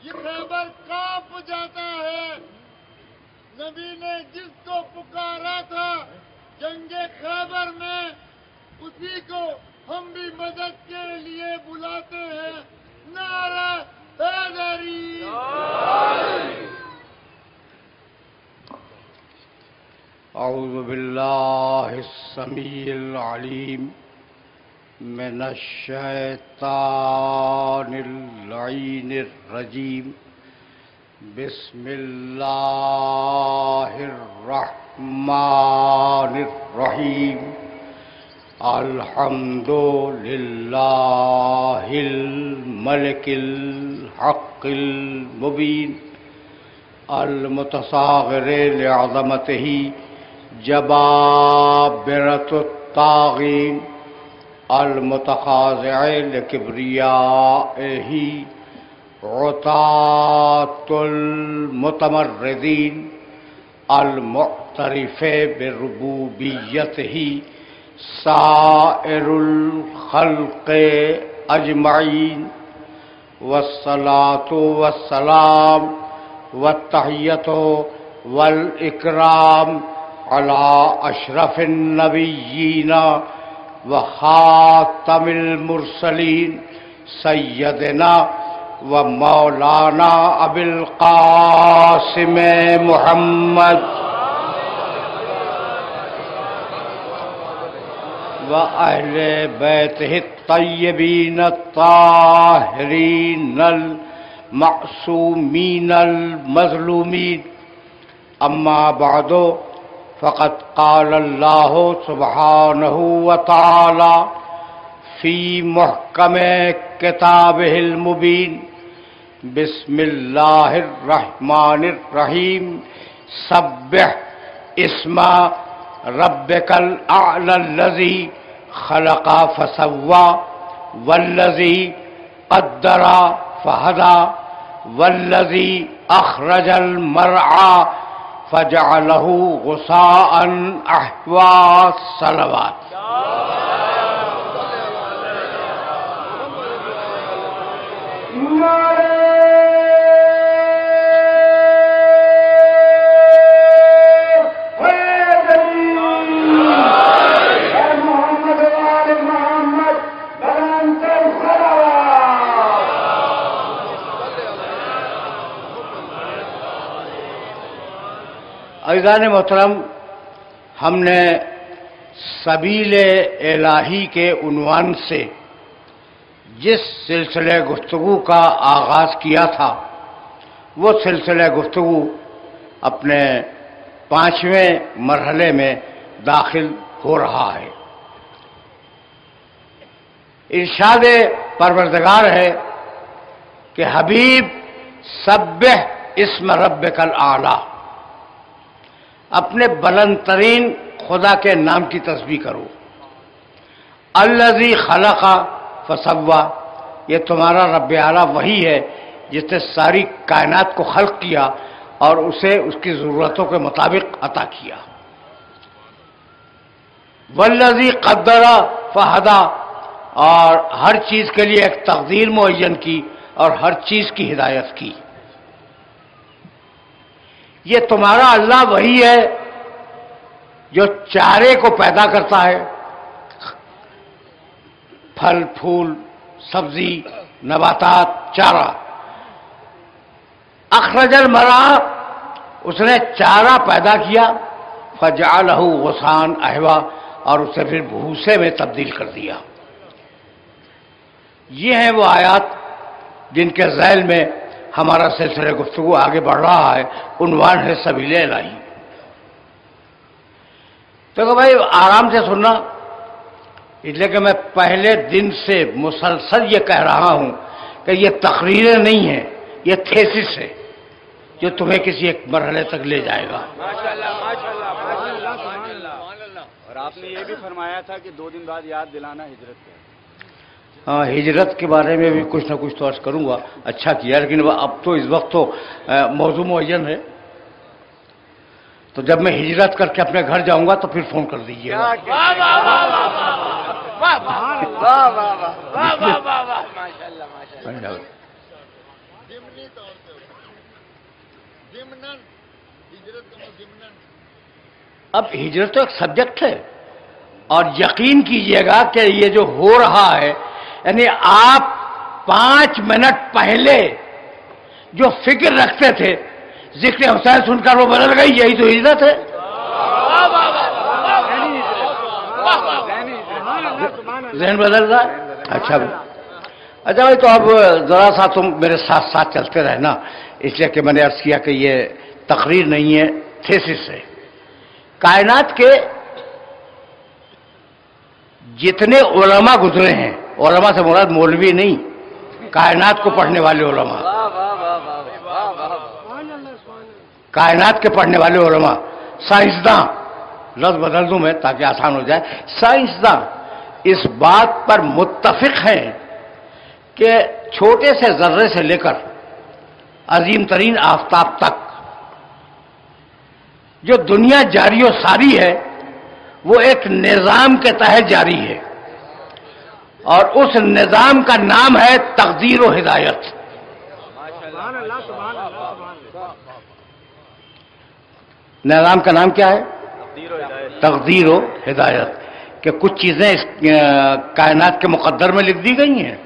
یہ خیبر کانپ جاتا ہے۔ نبی نے جس کو پکارا تھا جنگ خیبر میں، اسی کو ہم بھی مدد کے لیے بلاتے ہیں۔ نعرہ حیدری! اعوذ باللہ السمیع العلیم من الشیطان اللعین الرجیم۔ بسم اللہ الرحمن الرحیم۔ الحمد للہ الملک الحق المبین المتصاغر لعظمتہ جبابرة الطاغین المتخاضع لکبریائہ عتاة المتمردین المعترف بربوبیتہ سائر الخلق اجمعین، والصلاة والسلام والتحیۃ والاکرام علی اشرف النبیین وخاتم المرسلین سیدنا و مولانا ابی القاسم محمد وأهل بيته الطيبين الطاهرين المعصومين المظلومين، أما بعد فقد قال الله سبحانه وتعالى في محكم كتابه المبين: بسم الله الرحمن الرحيم. سبح اسم ربك الأعلى الذي خلق فسوى والذي قدر فهدى والذي أخرج المرعى فجعله غثاء أحوى. الصلوات. عزیزان محترم، ہم نے سبیل الہی کے عنوان سے جس سلسلہ گفتگو کا آغاز کیا تھا وہ سلسلہ گفتگو اپنے 5ویں مرحلے میں داخل ہو رہا ہے۔ ارشاد پروردگار ہے کہ حبیب سبح اسم ربک الاعلی، اپنے بلند ترین خدا کے نام کی تسبیح کرو۔ الذی خلق فسوی، یہ تمہارا رب اعلیٰ وہی ہے جس نے ساری کائنات کو خلق کیا اور اسے اس کی ضرورتوں کے مطابق عطا کیا۔ والذی قدر فہدی، اور ہر چیز کے لیے ایک تقدیر معین کی اور ہر چیز کی ہدایت کی۔ یہ تمہارا اللہ وہی ہے جو چارے کو پیدا کرتا ہے، پھل پھول سبزی نباتات چارہ۔ اخرج المرعى، اس نے چارہ پیدا کیا، فجعلہ غثاء احوی، اور اسے پھر بھوسے میں تبدیل کر دیا۔ یہ ہیں وہ آیات جن کے ذیل میں ہمارا سلسلہ گفتگو آگے بڑھ رہا ہے۔ عنوان ہے سبیل الہی۔ تو کہ بھائی آرام سے سننا، اس لیے کہ میں پہلے دن سے مسلسل یہ کہہ رہا ہوں کہ یہ تقریریں نہیں ہیں، یہ تھیسس ہے جو تمہیں کسی ایک مرحلے تک لے جائے گا۔ ماشاءاللہ ماشاءاللہ ماشاءاللہ ماشاءاللہ۔ اور آپ نے یہ بھی فرمایا تھا کہ 2 دن بعد یاد دلانا ہجرت کا۔ ہاں، ہجرت کے بارے میں بھی کچھ نہ کچھ تو عرض کروں گا۔ اچھا کیا، لیکن اب تو اس وقت تو موضوع معین ہے، تو جب میں ہجرت کر کے اپنے گھر جاؤں گا تو پھر فون کر دیجیے گا۔ ماشاءاللہ ماشاءاللہ۔ ضمناً ہجرت کا ضمناً. اب ہجرت تو ایک سبجیکٹ ہے، اور یقین کیجئے گا کہ یہ جو ہو رہا ہے، یعنی آپ 5 منٹ پہلے جو فکر رکھتے تھے ذکر حسین سن کر وہ بدل گئی، یہی تو ہجرت ہے. ذہن بدل رہا ہے. اچھا بھائی، تو اب ذرا سا تم میرے ساتھ ساتھ چلتے رہنا، اس لیے کہ میں نے عرض کیا کہ یہ تقریر نہیں ہے، تھیسس ہے. کائنات کے جتنے علماء گزرے ہیں، علماء سے مراد مولوی نہیں، کائنات کو پڑھنے والے علماء، کائنات کے پڑھنے والے علماء، سائنسداں، لفظ بدل دوں میں تاکہ آسان ہو جائے، سائنسداں اس بات پر متفق ہیں کہ چھوٹے سے ذرے سے لے کر عظیم ترین آفتاب تک جو دنیا جاری و ساری ہے وہ ایک نظام کے تحت جاری ہے، اور اس نظام کا نام ہے تقدیر و ہدایت. نظام کا نام کیا ہے؟ تقدیر و ہدایت. کہ کچھ چیزیں اس کائنات کے مقدر میں لکھ دی گئی ہیں،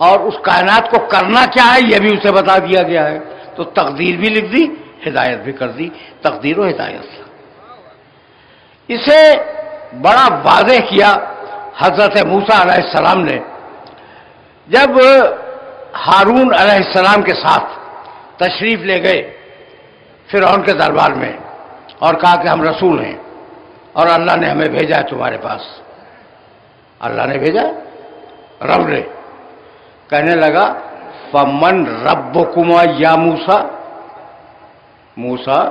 اور اس کائنات کو کرنا کیا ہے یہ بھی اسے بتا دیا گیا ہے. تو تقدیر بھی لکھ دی، ہدایت بھی کر دی، تقدیر و ہدایت. اسے بڑا واضح کیا حضرت موسیٰ علیہ السلام نے جب ہارون علیہ السلام کے ساتھ تشریف لے گئے فرعون کے دربار میں، اور کہا کہ ہم رسول ہیں اور اللہ نے ہمیں بھیجا ہے تمہارے پاس. اللہ نے بھیجا، رب نے. کہنے لگا فمن ربکما یا موسیٰ، موسیٰ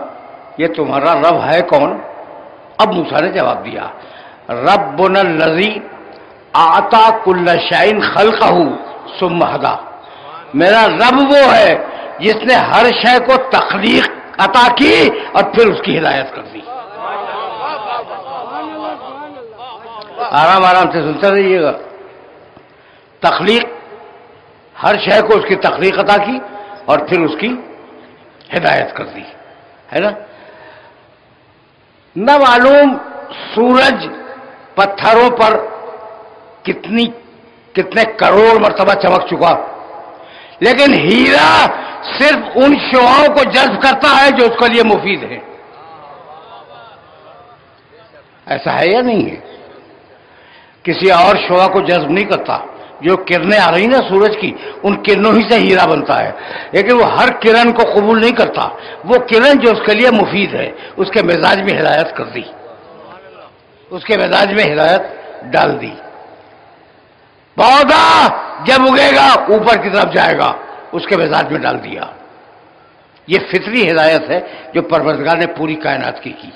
یہ تمہارا رب ہے کون؟ اب موسیٰ نے جواب دیا ربنا الذی اعطی کل شیء خلقہ ثم ہدی. میرا رب وہ ہے جس نے ہر شے کو تخلیق عطا کی اور پھر اس کی ہدایت کر دی. آرام آرام سے سنتے رہیے گا. تخلیق، ہر شے کو اس کی تخلیق عطا کی اور پھر اس کی ہدایت کر دی، ہے نا. نہ معلوم سورج پتھروں پر کتنے کروڑ مرتبہ چمک چکا، لیکن ہیرا صرف ان شعاؤں کو جذب کرتا ہے جو اس کے لیے مفید ہے. ایسا ہے یا نہیں ہے؟ کسی اور شعاع کو جذب نہیں کرتا. جو کرنیں آ رہی نا سورج کی، ان کرنوں ہی سے ہیرا بنتا ہے، لیکن وہ ہر کرن کو قبول نہیں کرتا. وہ کرن جو اس کے لیے مفید ہے اس کے مزاج میں ہدایت کر دی، اس کے مزاج میں ہدایت ڈال دی. پودا جب اگے گا اوپر کی طرف جائے گا، اس کے مزاج میں ڈال دیا. یہ فطری ہدایت ہے جو پروردگار نے پوری کائنات کی.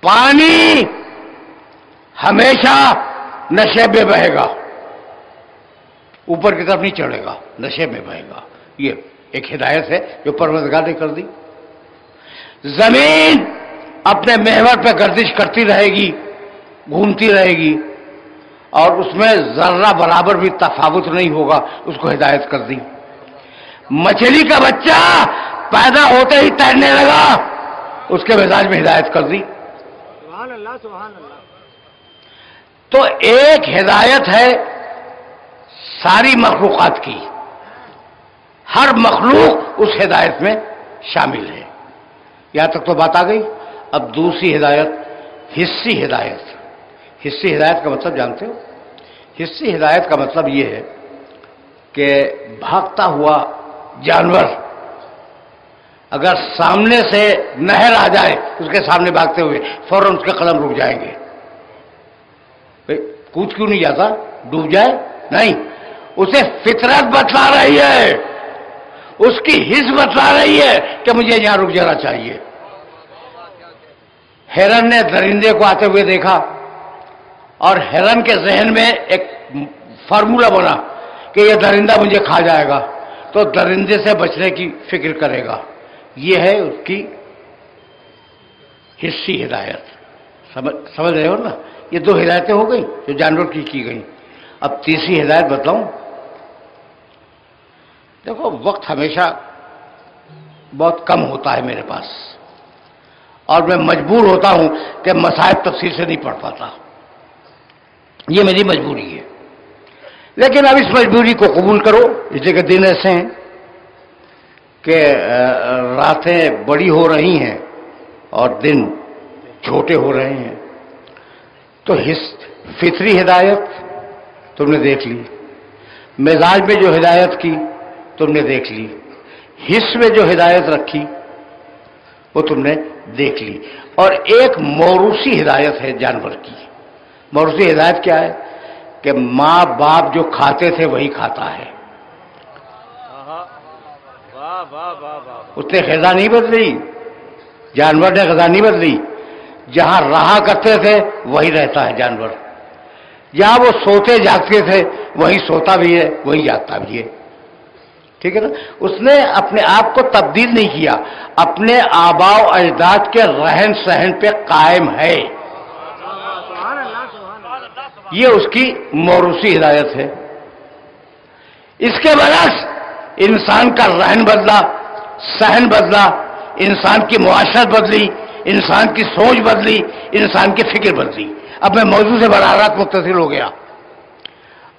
پانی ہمیشہ نشے میں بہے گا، اوپر کی طرف نہیں چڑھے گا، نشے میں بہے گا. یہ ایک ہدایت ہے جو پروردگار نے کر دی. زمین اپنے محور پہ گردش کرتی رہے گی، گھومتی رہے گی، اور اس میں ذرہ برابر بھی تفاوت نہیں ہوگا، اس کو ہدایت کر دی. مچھلی کا بچہ پیدا ہوتے ہی تیرنے لگا، اس کے مزاج میں ہدایت کر دی. سبحان اللہ سبحان اللہ. تو ایک ہدایت ہے ساری مخلوقات کی، ہر مخلوق اس ہدایت میں شامل ہے. یہاں تک تو بات آ گئی. اب دوسری ہدایت حصی ہدایت. حصی ہدایت کا مطلب جانتے ہو؟ حصی ہدایت کا مطلب یہ ہے کہ بھاگتا ہوا جانور اگر سامنے سے نہر آ جائے اس کے سامنے بھاگتے ہوئے فوراً اس کے قدم رک جائیں گے. کود کیوں نہیں جاتا؟ ڈوب جائے؟ نہیں، اسے فطرت بتلا رہی ہے، اس کی حس بتلا رہی ہے کہ مجھے یہاں رک جانا چاہیے. ہرن نے درندے کو آتے ہوئے دیکھا اور ہرن کے ذہن میں ایک فارمولہ بنا کہ یہ درندہ مجھے کھا جائے گا، تو درندے سے بچنے کی فکر کرے گا. یہ ہے اس کی حصی ہدایت. سمجھ رہے ہو نا؟ یہ دو ہدایتیں ہو گئی جو جانور کی گئی. اب تیسری ہدایت بتاؤں. دیکھو وقت ہمیشہ بہت کم ہوتا ہے میرے پاس، اور میں مجبور ہوتا ہوں کہ مصائب تفصیل سے نہیں پڑھ پاتا، یہ میری مجبوری ہے۔ لیکن اب اس مجبوری کو قبول کرو، اس لیے کہ دن ایسے ہیں کہ راتیں بڑی ہو رہی ہیں اور دن چھوٹے ہو رہے ہیں، تو فطری ہدایت تم نے دیکھ لی، مزاج میں جو ہدایت کی تم نے دیکھ لی، حص میں جو ہدایت رکھی وہ تم نے دیکھ لی، اور ایک موروثی ہدایت ہے جانور کی۔ موروثی ہدایت کیا ہے؟ کہ ماں باپ جو کھاتے تھے وہی کھاتا ہے، واہ واہ واہ واہ، اس نے غذا نہیں بدلی، جانور نے غذا نہیں بدلی، جہاں رہا کرتے تھے وہی رہتا ہے جانور، جہاں وہ سوتے جاگتے تھے وہی سوتا بھی ہے وہی جاگتا بھی ہے، ٹھیک ہے نا؟ اس نے اپنے آپ کو تبدیل نہیں کیا، اپنے آباء و اجداد کے رہن سہن پہ قائم ہے، یہ اس کی موروثی ہدایت ہے۔ اس کے برعکس انسان کا رہن بدلا، سہن بدلا، انسان کی معاشرت بدلی، انسان کی سوچ بدلی، انسان کی فکر بدلی۔ اب میں موضوع سے براہ راست متصل ہو گیا،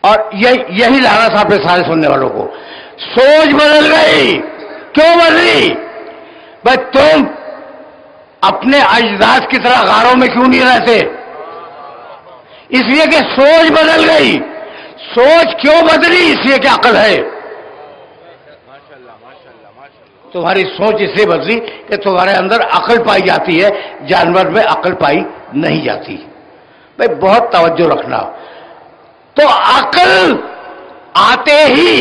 اور یہی لانا تھا اپنے سارے سننے والوں کو۔ سوچ بدل گئی، کیوں بدلی؟ بھائی تم اپنے اجداد کی طرح غاروں میں کیوں نہیں رہتے؟ اس لیے کہ سوچ بدل گئی۔ سوچ کیوں بدلی؟ اس لیے کہ عقل ہے۔ تمہاری سوچ اس لیے بدلی کہ تمہارے اندر عقل پائی جاتی ہے، جانور میں عقل پائی نہیں جاتی۔ بھائی بہت توجہ رکھنا۔ تو عقل آتے ہی،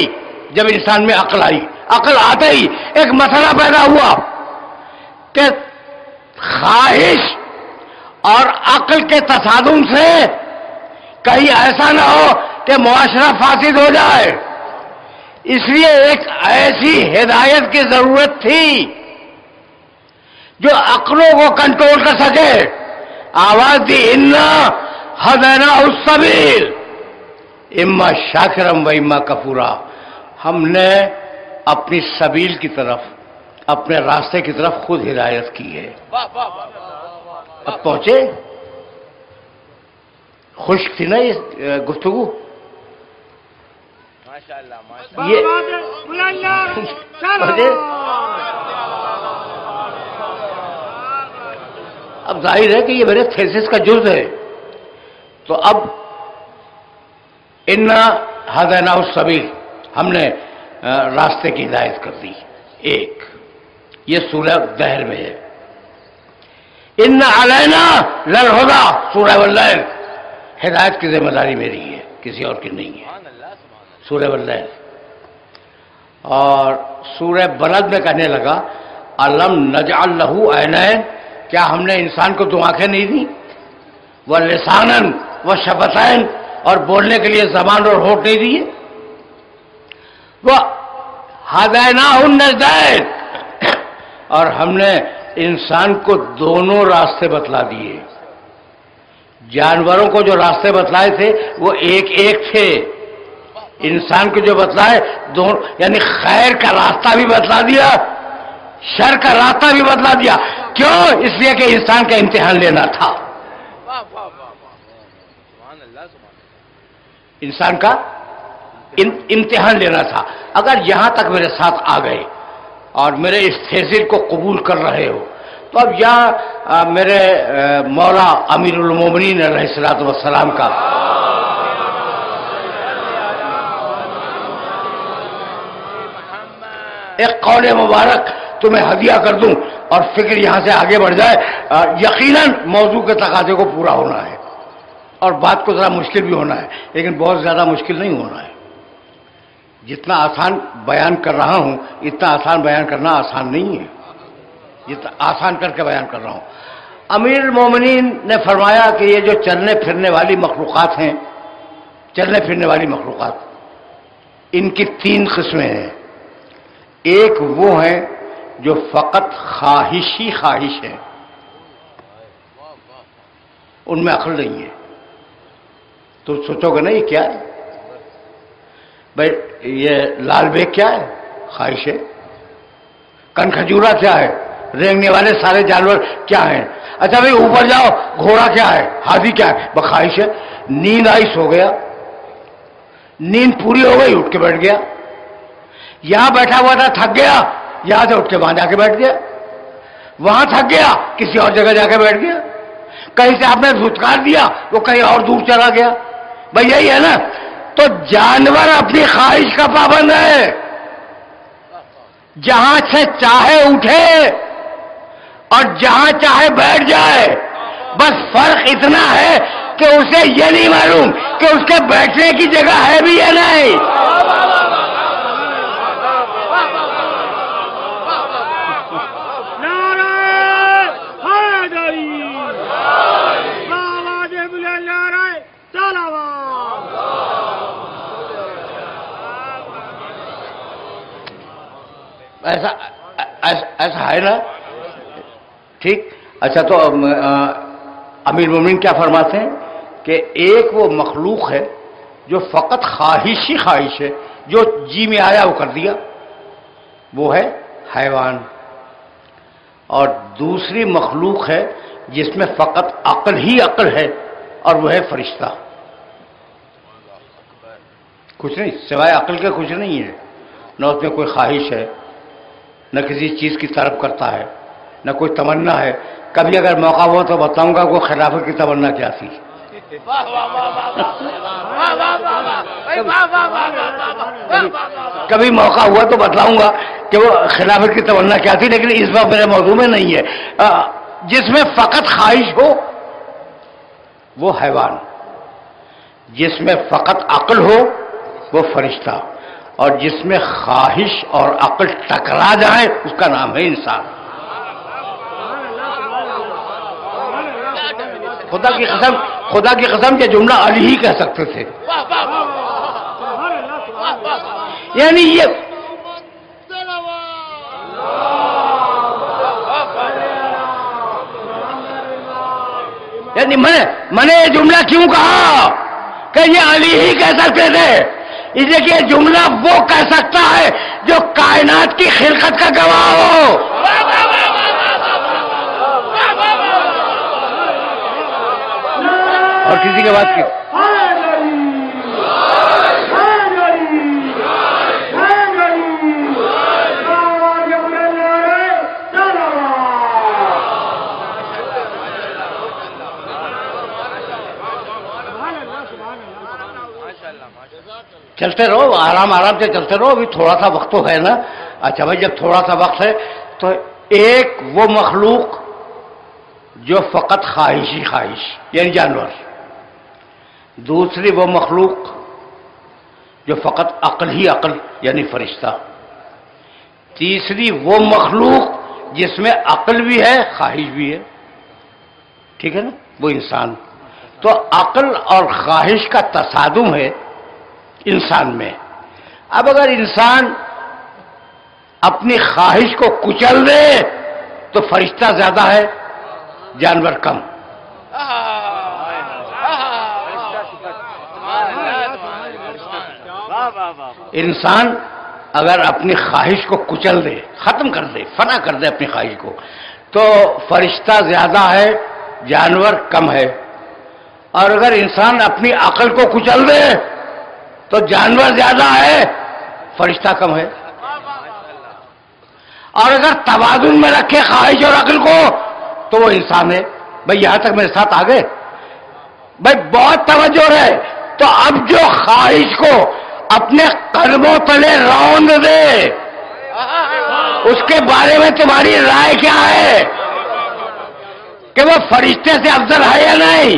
جب انسان میں عقل آئی، عقل آتے ہی ایک مسئلہ پیدا ہوا کہ خواہش اور عقل کے تصادم سے کہیں ایسا نہ ہو کہ معاشرہ فاسد ہو جائے، اس لیے ایک ایسی ہدایت کی ضرورت تھی جو عقلوں کو کنٹرول کر سکے۔ آواز دی انا ہدیناہ السبیل اما شاکرم و اما کفورا، ہم نے اپنی سبیل کی طرف، اپنے راستے کی طرف خود ہدایت کی ہے۔ اب پہنچے؟ خشک تھی نا یہ گفتگو؟ یہ اب ظاہر ہے کہ یہ میرے تھیسس کا جز ہے، تو اب انا ہدیناہ السبیل، ہم نے راستے کی ہدایت کر دی۔ ایک یہ سورہ دہر میں ہے، ان علینا للہدی، سورہ واللیل، ہدایت کی ذمہ داری میری ہے، کسی اور کی نہیں ہے، سورہ واللیل۔ اور سورہ بلد میں کہنے لگا الم نجعل لہ عینین، کیا ہم نے انسان کو دو آنکھیں نہیں دی؟ ولسانا وشفتین، اور بولنے کے لیے زبان اور ہونٹ نہیں دیے؟ وہ ہدیناہ النجدین، اور ہم نے انسان کو دونوں راستے بتلا دیے۔ جانوروں کو جو راستے بتلائے تھے وہ ایک ایک تھے، انسان کو جو بتلائے دونوں، یعنی خیر کا راستہ بھی بتلا دیا، شر کا راستہ بھی بتلا دیا۔ کیوں؟ اس لیے کہ انسان کا امتحان لینا تھا، انسان کا امتحان لینا تھا۔ اگر یہاں تک میرے ساتھ آ گئے اور میرے اس تھیسس کو قبول کر رہے ہو، تو اب یہاں میرے مولا امیر المومنین علیہ الصلوۃ والسلام کا ایک قول مبارک تمہیں ہدیہ کر دوں اور فکر یہاں سے آگے بڑھ جائے۔ یقیناً موضوع کے تقاضے کو پورا ہونا ہے، اور بات کو ذرا مشکل بھی ہونا ہے، لیکن بہت زیادہ مشکل نہیں ہونا ہے۔ جتنا آسان بیان کر رہا ہوں اتنا آسان بیان کرنا آسان نہیں ہے، جتنا آسان کر کے بیان کر رہا ہوں۔ امیر المومنین نے فرمایا کہ یہ جو چلنے پھرنے والی مخلوقات ہیں، چلنے پھرنے والی مخلوقات، ان کی تین قسمیں ہیں۔ ایک وہ ہیں جو فقط خواہشی خواہش ہیں، ان میں عقل نہیں ہے۔ تو سوچو گے نا یہ کیا ہے؟ بھائی یہ لال بیگ کیا ہے؟ خواہش ہے۔ کھجورا کیا ہے؟ رینگنے والے سارے جانور کیا ہیں؟ اچھا بھائی اوپر جاؤ، گھوڑا کیا ہے؟ ہاتھی کیا ہے؟ بخواہش ہے. نیند آئی سو گیا، نیند پوری ہو گئی اٹھ کے بیٹھ گیا. یہاں بیٹھا ہوا تھا تھک گیا، یہاں سے اٹھ کے وہاں جا کے بیٹھ گیا. وہاں تھک گیا کسی اور جگہ جا کے بیٹھ گیا. کہیں سے آپ نے دھتکار دیا وہ کہیں اور دور چلا گیا. بھائی یہی ہے نا. تو جانور اپنی خواہش کا پابند ہے، جہاں سے چاہے اٹھے اور جہاں چاہے بیٹھ جائے. بس فرق اتنا ہے کہ اسے یہ نہیں معلوم کہ اس کے بیٹھنے کی جگہ ہے بھی یا نہیں. ایسا ہے نا. ٹھیک. اچھا تو امیر مومنین کیا فرماتے ہیں کہ ایک وہ مخلوق ہے جو فقط خواہش ہی خواہش ہے، جو جی میں آیا وہ کر دیا، وہ ہے حیوان. اور دوسری مخلوق ہے جس میں فقط عقل ہی عقل ہے، اور وہ ہے فرشتہ. کچھ نہیں سوائے عقل کے، کچھ نہیں ہے. نہ اس میں کوئی خواہش ہے، نہ کسی چیز کی طرف کرتا ہے، نہ کوئی تمنا ہے. کبھی اگر موقع ہوا تو بتاؤں گا وہ خلافت کی تمنا کیا تھی. کبھی موقع ہوا تو بتلاؤں گا کہ وہ خلافت کی تمنا کیا تھی، لیکن اس بات میرے موضوع میں نہیں ہے. جس میں فقط خواہش ہو وہ حیوان، جس میں فقط عقل ہو وہ فرشتہ، اور جس میں خواہش اور عقل ٹکرا جائے اس کا نام ہے انسان. خدا کی قسم یہ جملہ علی ہی کہہ سکتے تھے. یعنی یہ یعنی میں نے یہ جملہ کیوں کہا کہ یہ علی ہی کہہ سکتے تھے؟ اس لیے کہ یہ جملہ وہ کہہ سکتا ہے جو کائنات کی خلقت کا گواہ ہو. اور کسی کے بات کی چلتے رہو، آرام سے چلتے رہو. ابھی تھوڑا سا وقت تو ہے نا. اچھا بھائی جب تھوڑا سا وقت ہے تو ایک وہ مخلوق جو فقط خواہش ہی خواہش یعنی جانور، دوسری وہ مخلوق جو فقط عقل ہی عقل یعنی فرشتہ، تیسری وہ مخلوق جس میں عقل بھی ہے خواہش بھی ہے. ٹھیک ہے نا، وہ انسان. تو عقل اور خواہش کا تصادم ہے انسان میں. اب اگر انسان اپنی خواہش کو کچل دے تو فرشتہ زیادہ ہے، جانور کم. انسان اگر اپنی خواہش کو کچل دے، ختم کر دے، فنا کر دے اپنی خواہش کو، تو فرشتہ زیادہ ہے، جانور کم ہے. اور اگر انسان اپنی عقل کو کچل دے تو جانور زیادہ ہے، فرشتہ کم ہے. اور اگر توازن میں رکھے خواہش اور عقل کو تو وہ انسان ہے. بھائی یہاں تک میرے ساتھ آ گئے؟ بھائی بہت توجہ ہے. تو اب جو خواہش کو اپنے قدموں تلے روند دے، اس کے بارے میں تمہاری رائے کیا ہے کہ وہ فرشتے سے افضل ہے یا نہیں؟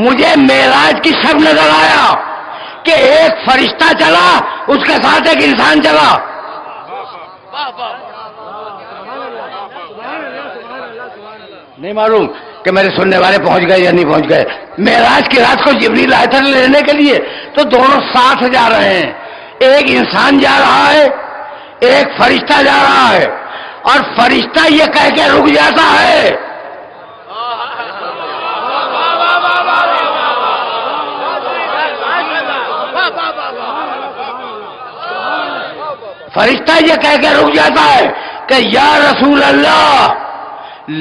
مجھے معراج کی شب نظر آیا کہ ایک فرشتہ چلا، اس کے ساتھ ایک انسان چلا. نہیں معلوم کہ میرے سننے والے پہنچ گئے یا نہیں پہنچ گئے. معراج کی رات کو جبریل آئے تھے لینے کے لیے، تو دونوں ساتھ جا رہے ہیں. ایک انسان جا رہا ہے، ایک فرشتہ جا رہا ہے، اور فرشتہ یہ کہہ کے رک جاتا ہے فرشتہ یہ کہہ کے رک جاتا ہے کہ یا رسول اللہ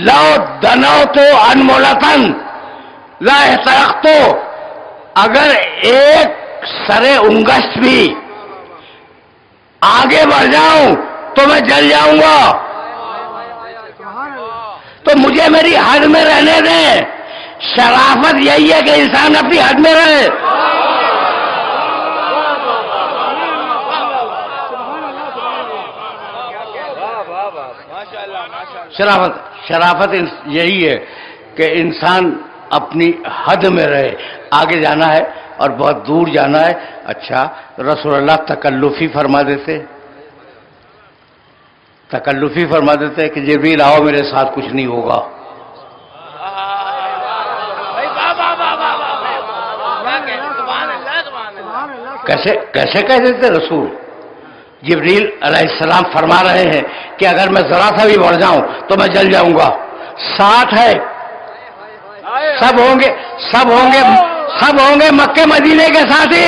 لو دنوت انمولتن لا احترقت، اگر ایک سرے انگشت بھی آگے بڑھ جاؤں تو میں جل جاؤں گا، تو مجھے میری حد میں رہنے دیں۔ شرافت یہی ہے کہ انسان اپنی حد میں رہے۔ شرافت یہی ہے کہ انسان اپنی حد میں رہے، آگے جانا ہے اور بہت دور جانا ہے۔ اچھا، رسول اللہ تکلفی فرما دیتے کہ جبریل آؤ میرے ساتھ کچھ نہیں ہوگا۔ کیسے کہہ دیتے رسول؟ جبریل علیہ السلام فرما رہے ہیں کہ اگر میں ذرا سا بھی بڑھ جاؤں تو میں جل جاؤں گا۔ ساتھ ہے، سب ہوں گے مکے مدینے کے ساتھی۔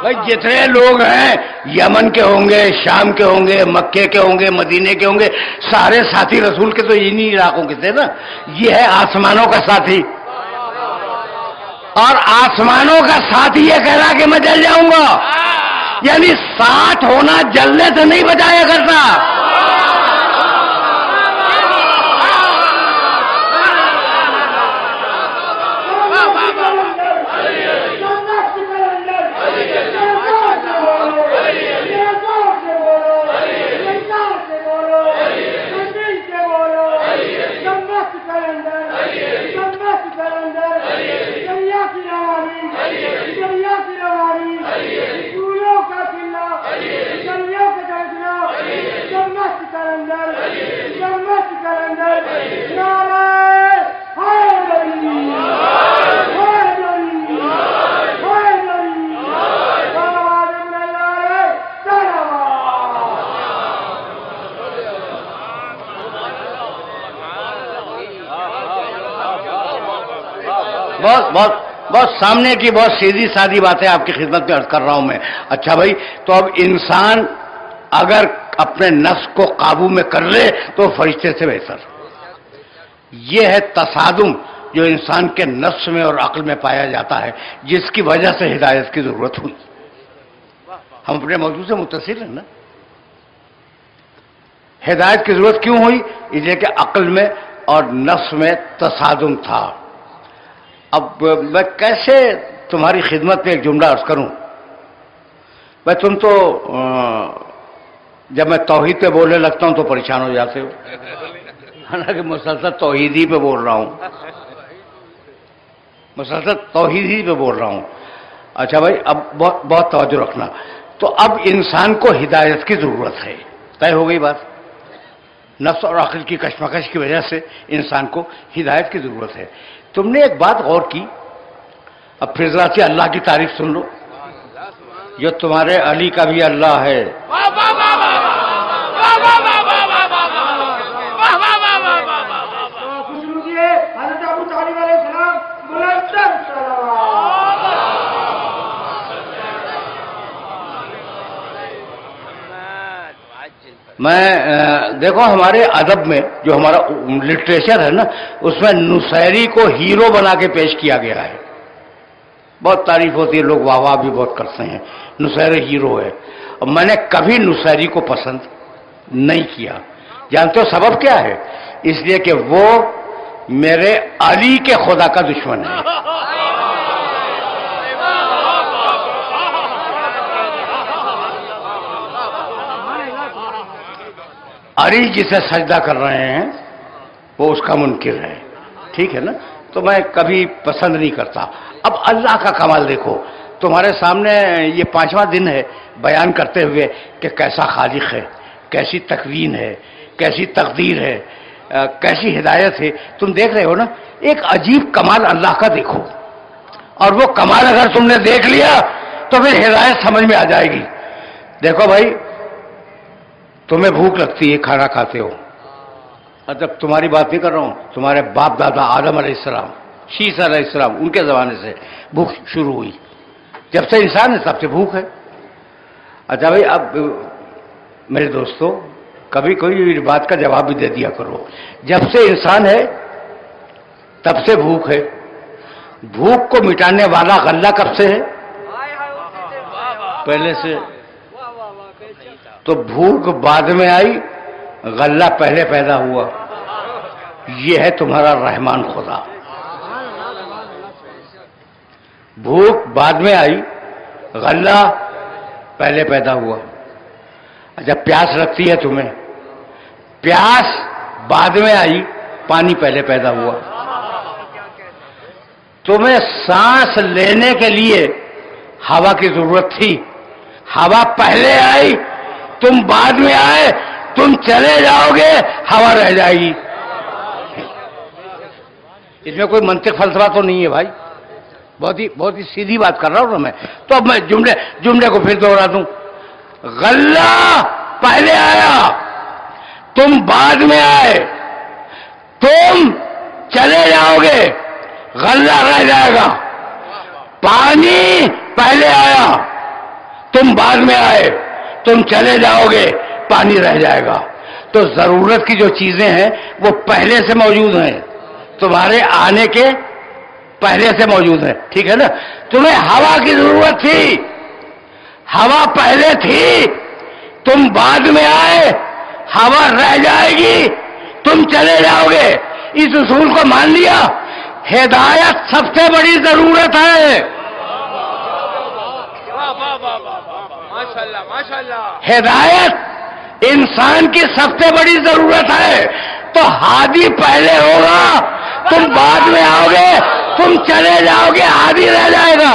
بھائی جتنے لوگ ہیں یمن کے ہوں گے، شام کے ہوں گے، مکے کے ہوں گے، مدینے کے ہوں گے، سارے ساتھی رسول کے تو انہی علاقوں کے تھے نا۔ یہ ہے آسمانوں کا ساتھی، اور آسمانوں کا ساتھی یہ کہہ رہا کہ میں جل جاؤں گا، یعنی ساتھ ہونا جلنے سے نہیں بچایا کرتا۔ بہت سامنے کی بہت سیدھی سادی باتیں آپ کی خدمت میں عرض کر رہا ہوں میں۔ اچھا بھائی، تو اب انسان اگر اپنے نفس کو قابو میں کر لے تو فرشتے سے بہتر۔ یہ ہے تصادم جو انسان کے نفس میں اور عقل میں پایا جاتا ہے، جس کی وجہ سے ہدایت کی ضرورت ہوئی۔ ہم اپنے موضوع سے متصل ہیں نا۔ ہدایت کی ضرورت کیوں ہوئی؟ اس لیے کہ عقل میں اور نفس میں تصادم تھا۔ اب میں کیسے تمہاری خدمت میں ایک جملہ عرض کروں؟ میں تم تو جب میں توحید پہ بولنے لگتا ہوں تو پریشان ہو جاتے ہو، حالانکہ مسلسل توحید ہی پہ بول رہا ہوں، اچھا بھائی، اب بہت توجہ رکھنا۔ تو اب انسان کو ہدایت کی ضرورت ہے، طے ہو گئی بات۔ نفس اور عقل کی کشمکش کی وجہ سے انسان کو ہدایت کی ضرورت ہے۔ تم نے ایک بات غور کی، اب پھر ذرا سے اللہ کی تعریف سن لو۔ جو تمہارے علی کا بھی اللہ ہے، میں دیکھو ہمارے ادب میں جو ہمارا لٹریچر ہے نا، اس میں نصیری کو ہیرو بنا کے پیش کیا گیا ہے۔ بہت تعریف ہوتی ہے، لوگ واہ واہ بھی بہت کرتے ہیں، نصیری ہیرو ہے۔ اور میں نے کبھی نصیری کو پسند نہیں کیا۔ جانتے ہو سبب کیا ہے؟ اس لیے کہ وہ میرے علی کے خدا کا دشمن ہے۔ علی جسے سجدہ کر رہے ہیں وہ اس کا منکر ہے، ٹھیک ہے نا؟ تو میں کبھی پسند نہیں کرتا۔ اب اللہ کا کمال دیکھو، تمہارے سامنے یہ 5واں دن ہے بیان کرتے ہوئے کہ کیسا خالق ہے، کیسی تکوین ہے، کیسی تقدیر ہے، کیسی ہدایت ہے۔ تم دیکھ رہے ہو نا، ایک عجیب کمال اللہ کا دیکھو۔ اور وہ کمال اگر تم نے دیکھ لیا تو پھر ہدایت سمجھ میں آ جائے گی. دیکھو بھائی، تمہیں بھوک لگتی ہے، کھانا کھاتے ہو. مطلب تمہاری بات نہیں کر رہا ہوں، تمہارے باپ دادا آدم علیہ السلام، شیس علیہ السلام، ان کے زمانے سے بھوک شروع ہوئی. جب سے انسان ہے تب سے بھوک ہے. اچھا بھائی، اب میرے دوستو کبھی کوئی بات کا جواب بھی دے دیا کرو. جب سے انسان ہے تب سے بھوک ہے. بھوک کو مٹانے والا غلہ کب سے ہے؟ پہلے سے. تو بھوک بعد میں آئی، غلہ پہلے پیدا ہوا. یہ ہے تمہارا رحمان خدا. بھوک بعد میں آئی، غلہ پہلے پیدا ہوا. اچھا، پیاس لگتی ہے تمہیں، پیاس بعد میں آئی، پانی پہلے پیدا ہوا. تمہیں سانس لینے کے لیے ہوا کی ضرورت تھی، ہوا پہلے آئی، تم بعد میں آئے. تم چلے جاؤ گے، ہوا رہ جائے گی. اس میں کوئی منطق فلسفہ تو نہیں ہے بھائی، بہت ہی سیدھی بات کر رہا ہوں نا میں. تو اب میں جملے کو پھر دوہرا دوں. غلہ پہلے آیا، تم بعد میں آئے، تم چلے جاؤ گے، غلہ رہ جائے گا. پانی پہلے آیا، تم بعد میں آئے، تم چلے جاؤ گے، پانی رہ جائے گا. تو ضرورت کی جو چیزیں ہیں وہ پہلے سے موجود ہیں، تمہارے آنے کے پہلے سے موجود ہیں. ٹھیک ہے نا؟ تمہیں ہوا کی ضرورت تھی، ہوا پہلے تھی، تم بعد میں آئے، ہوا رہ جائے گی، تم چلے جاؤ گے. اس اصول کو مان لیا. ہدایت سب سے بڑی ضرورت ہے. ہدایت انسان کی سب سے بڑی ضرورت ہے. تو ہادی پہلے ہوگا، تم بعد میں آؤ گے، تم چلے جاؤ گے، ہادی رہ جائے گا.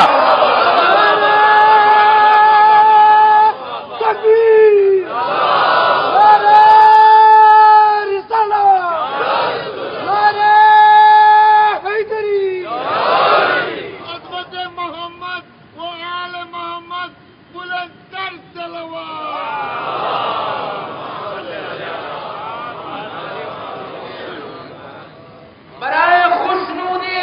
عظمت محمد و آل محمد بلند تر برائے خوشنودی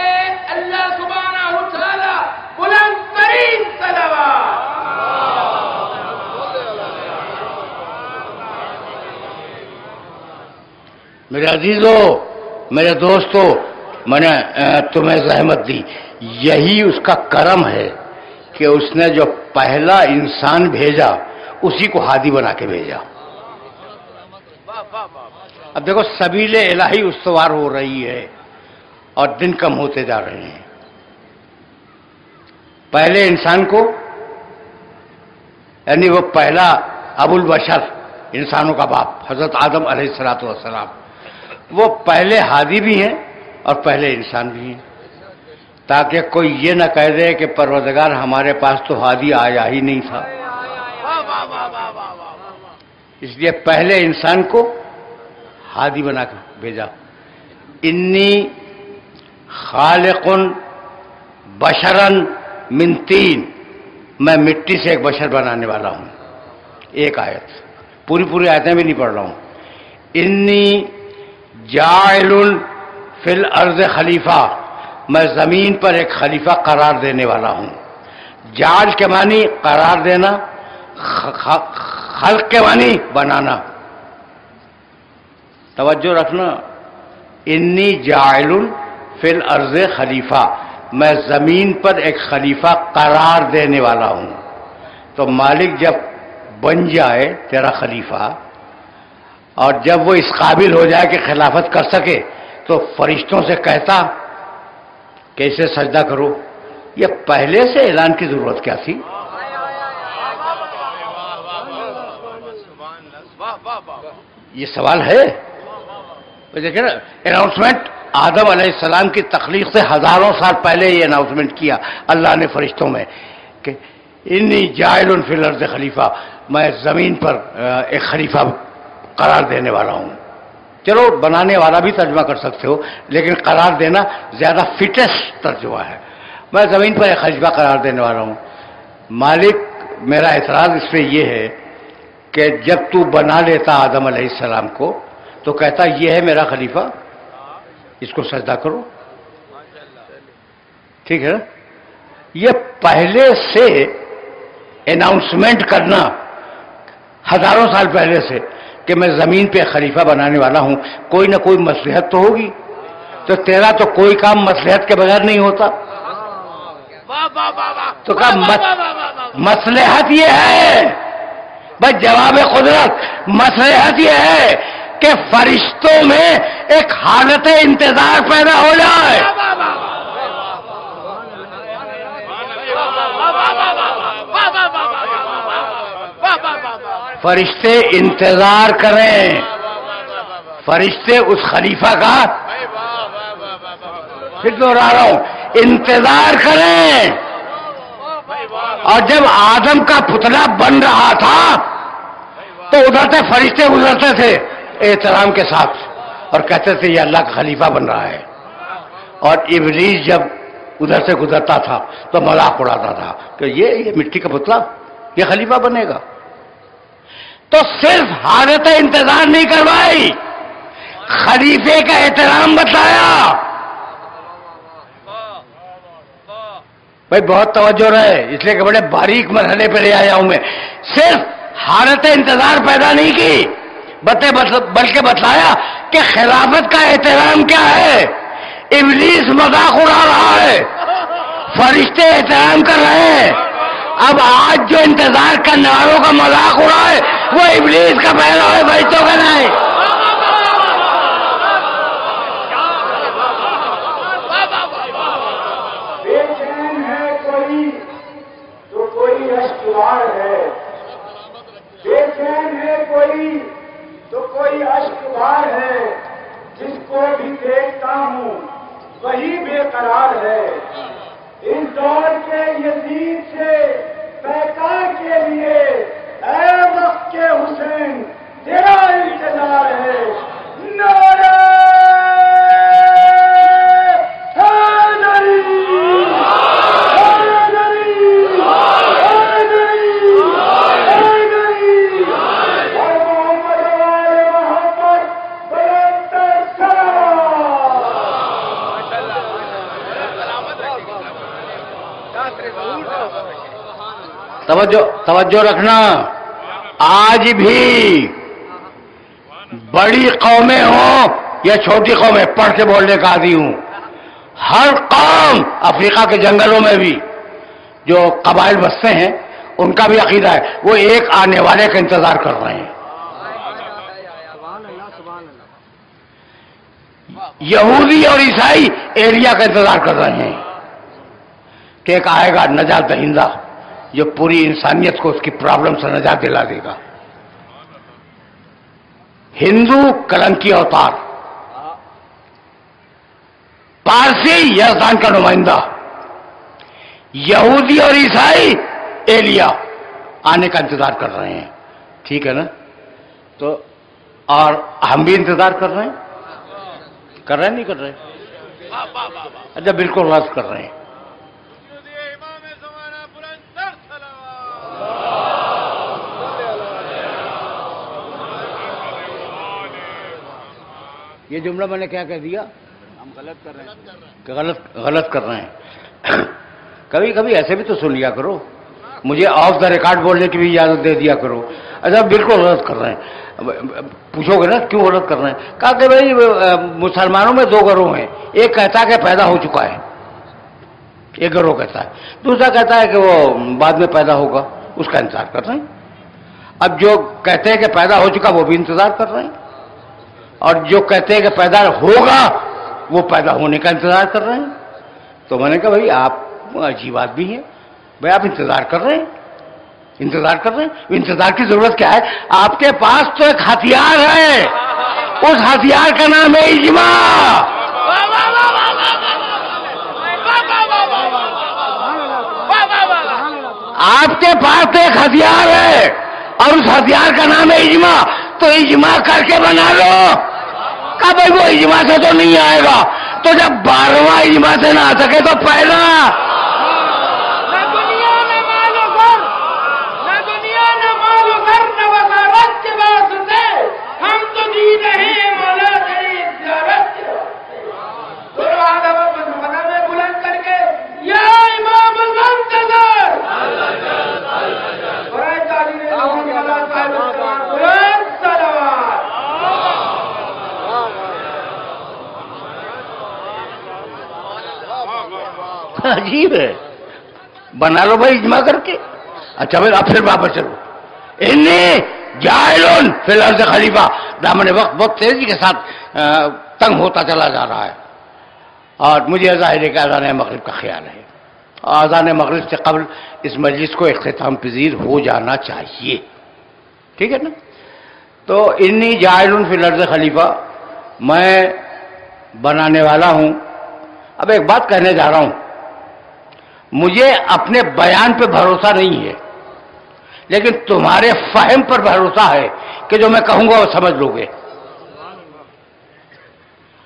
اللہ سبحانہ و تعالی بلند ترین صلوات. میرے عزیزو، میرے دوستو، میں نے تمہیں زحمت دی. یہی اس کا کرم ہے کہ اس نے جو پہلا انسان بھیجا اسی کو ہادی بنا کے بھیجا. اب دیکھو سبیل الہی استوار ہو رہی ہے اور دن کم ہوتے جا رہے ہیں. پہلے انسان کو، یعنی وہ پہلا ابو البشر، انسانوں کا باپ حضرت آدم علیہ السلام، وہ پہلے ہادی بھی ہیں اور پہلے انسان بھی ہیں، تاکہ کوئی یہ نہ کہہ دے کہ پروردگار ہمارے پاس تو ہادی آیا ہی نہیں تھا. اس لیے پہلے انسان کو ہادی بنا کے بھیجا. انی خالق بشرا من طین، میں مٹی سے ایک بشر بنانے والا ہوں. ایک آیت، پوری آیتیں بھی نہیں پڑھ رہا ہوں. انی جاعل فی الارض خلیفہ، میں زمین پر ایک خلیفہ قرار دینے والا ہوں. جعل کے معنی قرار دینا، خلق کے معنی بنانا. توجہ رکھنا. انی جاعل فی الارض خلیفہ، میں زمین پر ایک خلیفہ قرار دینے والا ہوں. تو مالک جب بن جائے تیرا خلیفہ اور جب وہ اس قابل ہو جائے کہ خلافت کر سکے تو فرشتوں سے کہتا کہ اسے سجدہ کرو. یہ پہلے سے اعلان کی ضرورت کیا تھی؟ یہ سوال ہے. دیکھیں نا، اناؤنسمنٹ آدم علیہ السلام کی تخلیق سے ہزاروں سال پہلے یہ اناؤنسمنٹ کیا اللہ نے فرشتوں میں کہ انی جاعل فی الارض خلیفہ، میں زمین پر ایک خلیفہ قرار دینے والا ہوں. چلو بنانے والا بھی ترجمہ کر سکتے ہو، لیکن قرار دینا زیادہ فٹیسٹ ترجمہ ہے. میں زمین پر ایک خلیفہ قرار دینے والا ہوں. مالک میرا اعتراض اس پہ یہ ہے کہ جب تو بنا لیتا آدم علیہ السلام کو تو کہتا یہ ہے میرا خلیفہ، اس کو سجدہ کرو. ٹھیک ہے نا؟ یہ پہلے سے اناؤنسمنٹ کرنا ہزاروں سال پہلے سے کہ میں زمین پہ خلیفہ بنانے والا ہوں، کوئی نہ کوئی مصلحت تو ہوگی. تو تیرا تو کوئی کام مصلحت کے بغیر نہیں ہوتا. تو کہا مصلحت یہ ہے، بس جواب قدرت مصلحت یہ ہے کہ فرشتوں میں ایک حالت انتظار پیدا ہو جائے. فرشتے انتظار کریں، فرشتے اس خلیفہ کا، پھر دوہرا رہا ہوں، انتظار کریں. اور جب آدم کا پتلا بن رہا تھا تو ادھر سے فرشتے گزرتے تھے احترام کے ساتھ اور کہتے تھے یہ اللہ کا خلیفہ بن رہا ہے. اور ابلیس جب ادھر سے گزرتا تھا تو مذاق اڑاتا تھا کہ یہ مٹی کا پتلا یہ خلیفہ بنے گا. تو صرف حالت انتظار نہیں کروائی، خلیفے کا احترام بتایا. بھائی بہت توجہ رہے، اس لیے کہ بڑے باریک مرحلے پہ لے آیا ہوں میں. صرف حالت انتظار پیدا نہیں کی بلکہ بتلایا کہ خلافت کا احترام کیا ہے. ابلیس مذاق اڑا رہا ہے، فرشتے احترام کر رہے ہیں. اب آج جو انتظار کرنے والوں کا مذاق اڑائے وہ ابلیس کا پہلا ہے، فرشتوں کا نہیں. بے چین ہے کوئی تو کوئی اشکبار ہے، بے چین ہے کوئی تو کوئی اشکبار ہے، جس کو بھی دیکھتا ہوں وہی بے قرار ہے. اس دور کے یزید سے پیکار کے لیے اے وقت کے حسین تیرا انتظار ہے. نعرہ حیدری، حیدری، حیدری، حیدری، اور محمد والے محمد بلندر سلام. توجہ رکھنا. آج بھی بڑی قومیں ہوں یا چھوٹی قومیں، پڑھ کے بولنے کا عادی ہوں، ہر قوم افریقہ کے جنگلوں میں بھی جو قبائل بستے ہیں ان کا بھی عقیدہ ہے وہ ایک آنے والے کا انتظار کر رہے ہیں. یہودی اور عیسائی ایریا کا انتظار کر رہے ہیں کہ ایک آئے گا نجات دہندہ جو پوری انسانیت کو اس کی پرابلم سے نجات دلا دے گا. ہندو کلنکی اوتار، پارسی یزدان کا نمائندہ، یہودی اور عیسائی ایلیا آنے کا انتظار کر رہے ہیں. ٹھیک ہے نا؟ تو اور ہم بھی انتظار کر رہے ہیں، کر رہے ہیں نہیں کر رہے؟ اچھا بالکل غلط کر رہے ہیں. یہ جملہ میں نے کیا کہہ دیا؟ ہم غلط کر رہے ہیں کہ غلط کر رہے ہیں. کبھی کبھی ایسے بھی تو سن لیا کرو، مجھے آف دا ریکارڈ بولنے کی بھی اجازت دے دیا کرو. اچھا بالکل غلط کر رہے ہیں. پوچھو گے نا کیوں غلط کر رہے ہیں؟ کہا کہ بھائی مسلمانوں میں دو گروہ ہیں، ایک کہتا ہے کہ پیدا ہو چکا ہے، ایک گروہ کہتا ہے، دوسرا کہتا ہے کہ وہ بعد میں پیدا ہوگا، اس کا انتظار کر رہے ہیں. اب جو کہتے ہیں کہ پیدا ہو چکا وہ بھی انتظار کر رہے ہیں، اور جو کہتے ہیں کہ پیدا ہوگا وہ پیدا ہونے کا انتظار کر رہے ہیں. تو میں نے کہا بھائی آپ عجیب آدمی ہیں، بھائی آپ انتظار کر رہے ہیں، انتظار کر رہے ہیں. انتظار کی ضرورت کیا ہے؟ آپ کے پاس تو ایک ہتھیار ہے، اس ہتھیار کا نام ہے اجماع. آپ کے پاس ایک ہتھیار ہے اور اس ہتھیار کا نام ہے اجماع. تو اجماع کر کے بنا لو. کہا بھائی وہ اجماع سے تو نہیں آئے گا، تو جب 12واں اجماع سے نہ آ سکے تو پہلا عجیب ہے. بنا لو بھائی اجماع کر کے. اچھا بھائی اب پھر واپس چلو. انی جاعل فی الارض خلیفہ. دامن وقت بہت تیزی کے ساتھ تنگ ہوتا چلا جا رہا ہے اور مجھے ظاہر ہے کہ اذان مغرب کا خیال ہے. اذان مغرب سے قبل اس مجلس کو اختتام پذیر ہو جانا چاہیے. ٹھیک ہے نا؟ تو انی جاعل فی الارض خلیفہ، میں بنانے والا ہوں. اب ایک بات کہنے جا رہا ہوں، مجھے اپنے بیان پہ بھروسہ نہیں ہے، لیکن تمہارے فہم پر بھروسہ ہے کہ جو میں کہوں گا وہ سمجھ لو گے.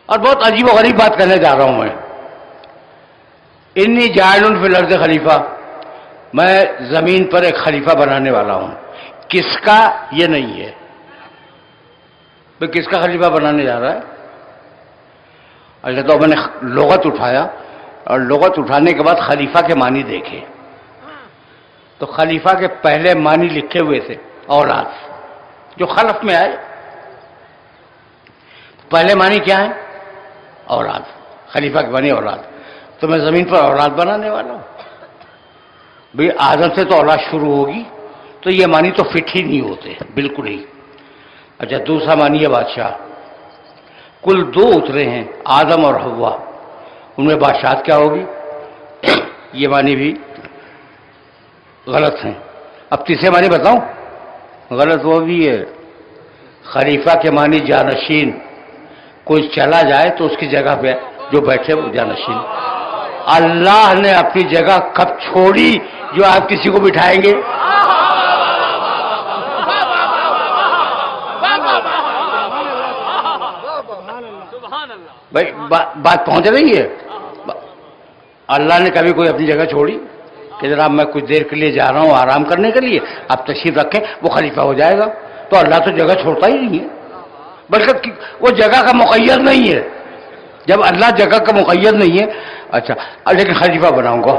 اور بہت عجیب و غریب بات کہنے جا رہا ہوں میں. انی جاعل فی الارض خلیفہ، میں زمین پر ایک خلیفہ بنانے والا ہوں. کس کا؟ یہ نہیں ہے. کس کا خلیفہ بنانے جا رہا ہے؟ اچھا تو میں نے لغت اٹھایا اور لغت اٹھانے کے بعد خلیفہ کے معنی دیکھے تو خلیفہ کے پہلے معنی لکھے ہوئے تھے اولاد، جو خلف میں آئے. پہلے معنی کیا ہے؟ اولاد. خلیفہ کے معنی اولاد. تو میں زمین پر اولاد بنانے والا ہوں. بھئی آدم سے تو اولاد شروع ہوگی تو یہ معنی تو فٹ ہی نہیں ہوتے بالکل ہی. اچھا دوسرا معنی ہے بادشاہ. کل دو اترے ہیں، آدم اور حوا، ان میں بادشاہت کیا ہوگی؟ یہ معنی بھی غلط ہیں. اب تیسرے معنی بتاؤں؟ غلط وہ بھی ہے. خلیفہ کے معنی جانشین. کوئی چلا جائے تو اس کی جگہ پہ جو بیٹھے وہ جانشین. اللہ نے اپنی جگہ کب چھوڑی جو آپ کسی کو بٹھائیں گے؟ بھائی بات پہنچ رہی ہے؟ اللہ نے کبھی کوئی اپنی جگہ چھوڑی کہ جناب میں کچھ دیر کے لیے جا رہا ہوں آرام کرنے کے لیے، آپ تشریف رکھیں، وہ خلیفہ ہو جائے گا؟ تو اللہ تو جگہ چھوڑتا ہی نہیں ہے، بلکہ وہ جگہ کا مقید نہیں ہے. جب اللہ جگہ کا مقید نہیں ہے، اچھا لیکن خلیفہ بناؤں گا.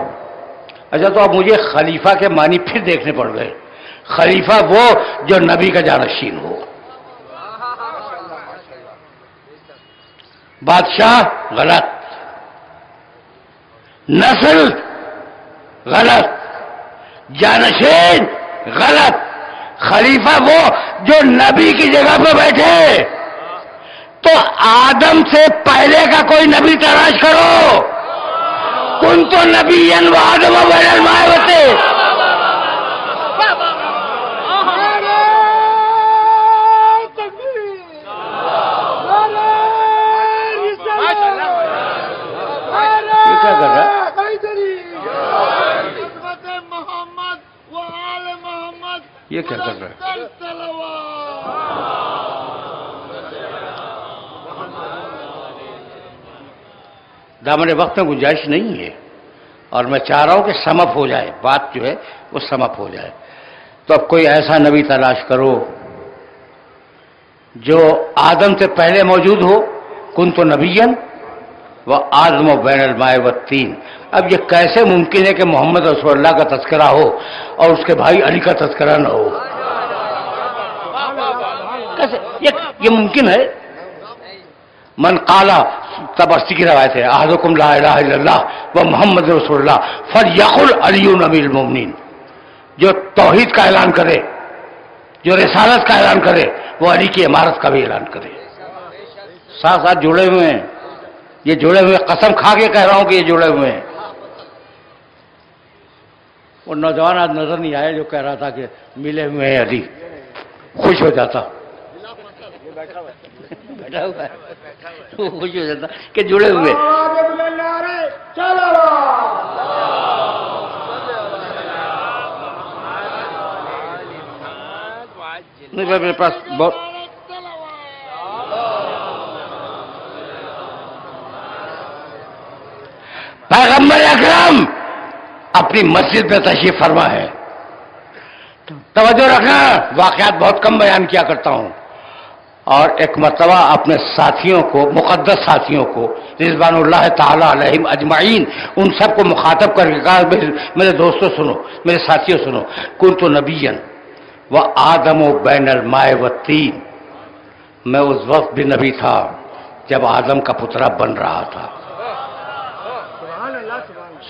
اچھا تو اب مجھے خلیفہ کے معنی پھر دیکھنے پڑ گئے. خلیفہ وہ جو نبی کا جانشین ہو. بادشاہ غلط، نسل غلط، جانشین غلط. خلیفہ وہ جو نبی کی جگہ پہ بیٹھے. تو آدم سے پہلے کا کوئی نبی تلاش کرو. کنت نبیا وآدم بین الماء والطین. یہ کیا کر رہا ہے؟ محمد و آل محمد. یہ کیا کر رہا ہے؟ دامن وقت میں گنجائش نہیں ہے اور میں چاہ رہا ہوں کہ سم اپ ہو جائے، بات جو ہے وہ سم اپ ہو جائے. تو اب کوئی ایسا نبی تلاش کرو جو آدم سے پہلے موجود ہو. کنت نبیا وآدم بین الماء والطین. اب یہ کیسے ممکن ہے کہ محمد رسول اللہ کا تذکرہ ہو اور اس کے بھائی علی کا تذکرہ نہ ہو؟ کیسے یہ ممکن ہے؟ من قالا، تبرسی کی روایت ہے، احدکم لا الہ الا اللہ و محمد رسول اللہ فلیقل علی امیر المومنین. جو توحید کا اعلان کرے، جو رسالت کا اعلان کرے، وہ علی کی امارت کا بھی اعلان کرے. ساتھ ساتھ جڑے ہوئے ہیں. یہ جڑے ہوئے، قسم کھا کے کہہ رہا ہوں کہ یہ جڑے ہوئے ہیں. وہ نوجوان آج نظر نہیں آئے جو کہہ رہا تھا کہ ملے ہوئے ہیں علی، خوش ہو جاتا. بیٹھا ہوا ہے وہ خوش ہو جاتا کہ جڑے ہوئے. نہیں بھائی میرے پاس بہت پیغمبر اکرم اپنی مسجد میں تشریف فرما ہے. توجہ رکھنا، واقعات بہت کم بیان کیا کرتا ہوں. اور ایک مرتبہ اپنے ساتھیوں کو، مقدس ساتھیوں کو رضوان اللہ تعالی علیہم اجمعین، ان سب کو مخاطب کر کے کہا میرے دوستوں سنو، میرے ساتھیوں سنو. کنت نبیا وآدم بین الماء والطین. میں اس وقت بھی نبی تھا جب آدم کا پترا بن رہا تھا.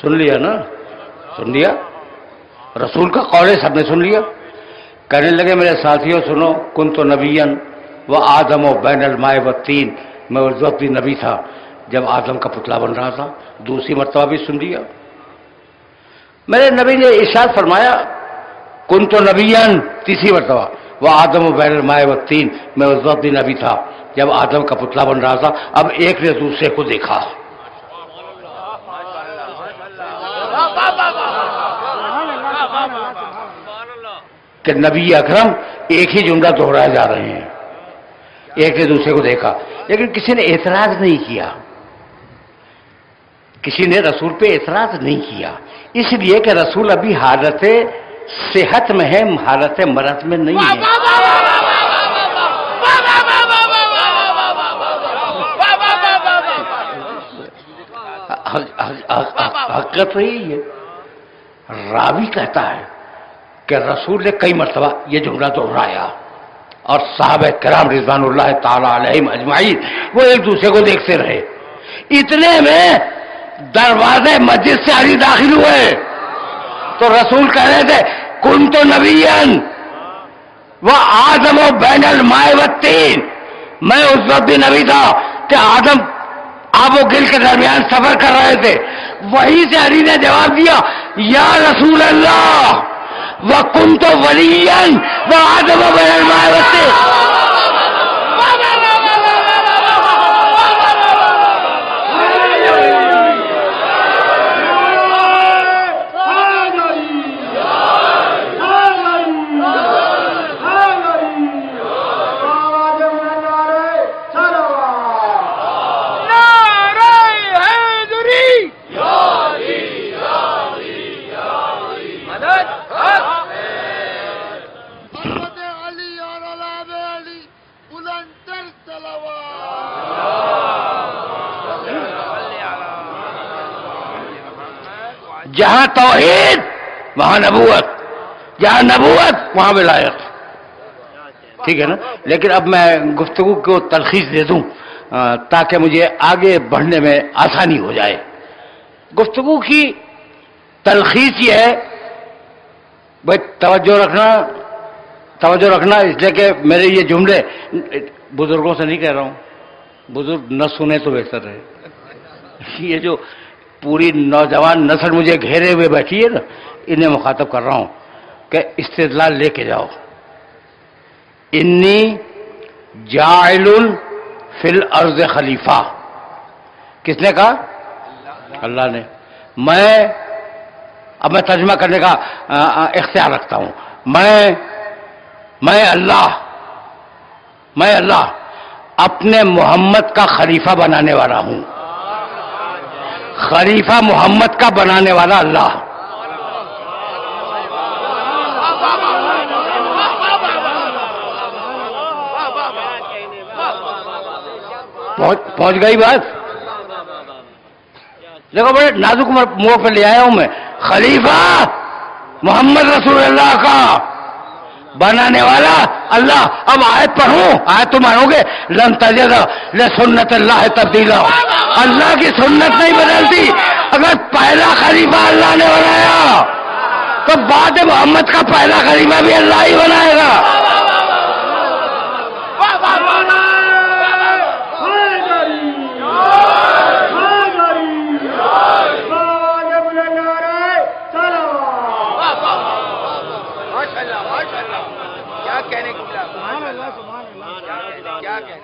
سن لیا نا؟ سن لیا؟ رسول کا قول ہے، سب نے سن لیا۔ کہنے لگے میرے ساتھیوں سنو، کنت نبیًا و آدم و بین الماء والطین، میں اس وقت بھی نبی تھا جب آدم کا پتلا بن رہا تھا۔ دوسری مرتبہ بھی سن لیا۔ میرے نبی نے ارشاد فرمایا کنت نبیًا، تیسری مرتبہ، وہ آدم و بین الماء والطین، میں اس وقت بھی نبی تھا جب آدم کا پتلا بن رہا تھا۔ اب ایک نے دوسرے کو دیکھا کہ نبی اکرم ایک ہی جملہ دہرائے جا رہے ہیں، ایک نے دوسرے کو دیکھا، لیکن کسی نے اعتراض نہیں کیا، کسی نے رسول پہ اعتراض نہیں کیا، اس لیے کہ رسول ابھی حالت صحت میں ہے، حالت مرض میں نہیں ہے۔ حقیقت یہی ہے۔ راوی کہتا ہے کہ رسول نے کئی مرتبہ یہ جملہ دہرایا اور صحابہ کرام رضوان اللہ تعالی علیہم اجمعین وہ ایک دوسرے کو دیکھتے رہے۔ اتنے میں دروازے مسجد سے علی داخل ہوئے تو رسول کہہ رہے تھے کنت نبیًا و آدم و بین الماء والطین، میں اس وقت بھی نبی تھا کہ آدم آب و گل کے درمیان سفر کر رہے تھے۔ وہیں سے علی نے جواب دیا یا رسول اللہ وَكُنْتُ وَلِيًّا وَآدَمَ بَيْنَ الْمَاءِ وَالطِّينِ۔ جہاں توحید وہاں نبوت، جہاں نبوت وہاں ولایت، ٹھیک ہے نا؟ لیکن اب میں گفتگو کو تلخیص دے دوں تاکہ مجھے آگے بڑھنے میں آسانی ہو جائے۔ گفتگو کی تلخیص یہ ہے، بھائی توجہ رکھنا اس لیے کہ میرے یہ جملے بزرگوں سے نہیں کہہ رہا ہوں، بزرگ نہ سنے تو بہتر ہے۔ یہ جو پوری نوجوان نسل مجھے گھیرے ہوئے بیٹھی ہے نا، انہیں مخاطب کر رہا ہوں کہ استدلال لے کے جاؤ۔ انی جاعل فی الارض خلیفہ، کس نے کہا؟ اللہ نے۔ اب میں ترجمہ کرنے کا اختیار رکھتا ہوں۔ میں اللہ اپنے محمد کا خلیفہ بنانے والا ہوں۔ خلیفہ محمد کا بنانے والا اللہ۔ پہنچ گئی بات؟ دیکھو بڑے نازک منہ پہ لے آیا ہوں میں، خلیفہ محمد رسول اللہ کا بنانے والا اللہ۔ اب آیت پڑھوں، آیت تو مانو گے، لن تجد لسنت اللہ تبدیلا، اللہ کی سنت نہیں بدلتی۔ اگر پہلا خلیفہ اللہ نے بنایا تو بعد محمد کا پہلا خلیفہ بھی اللہ ہی بنائے گا۔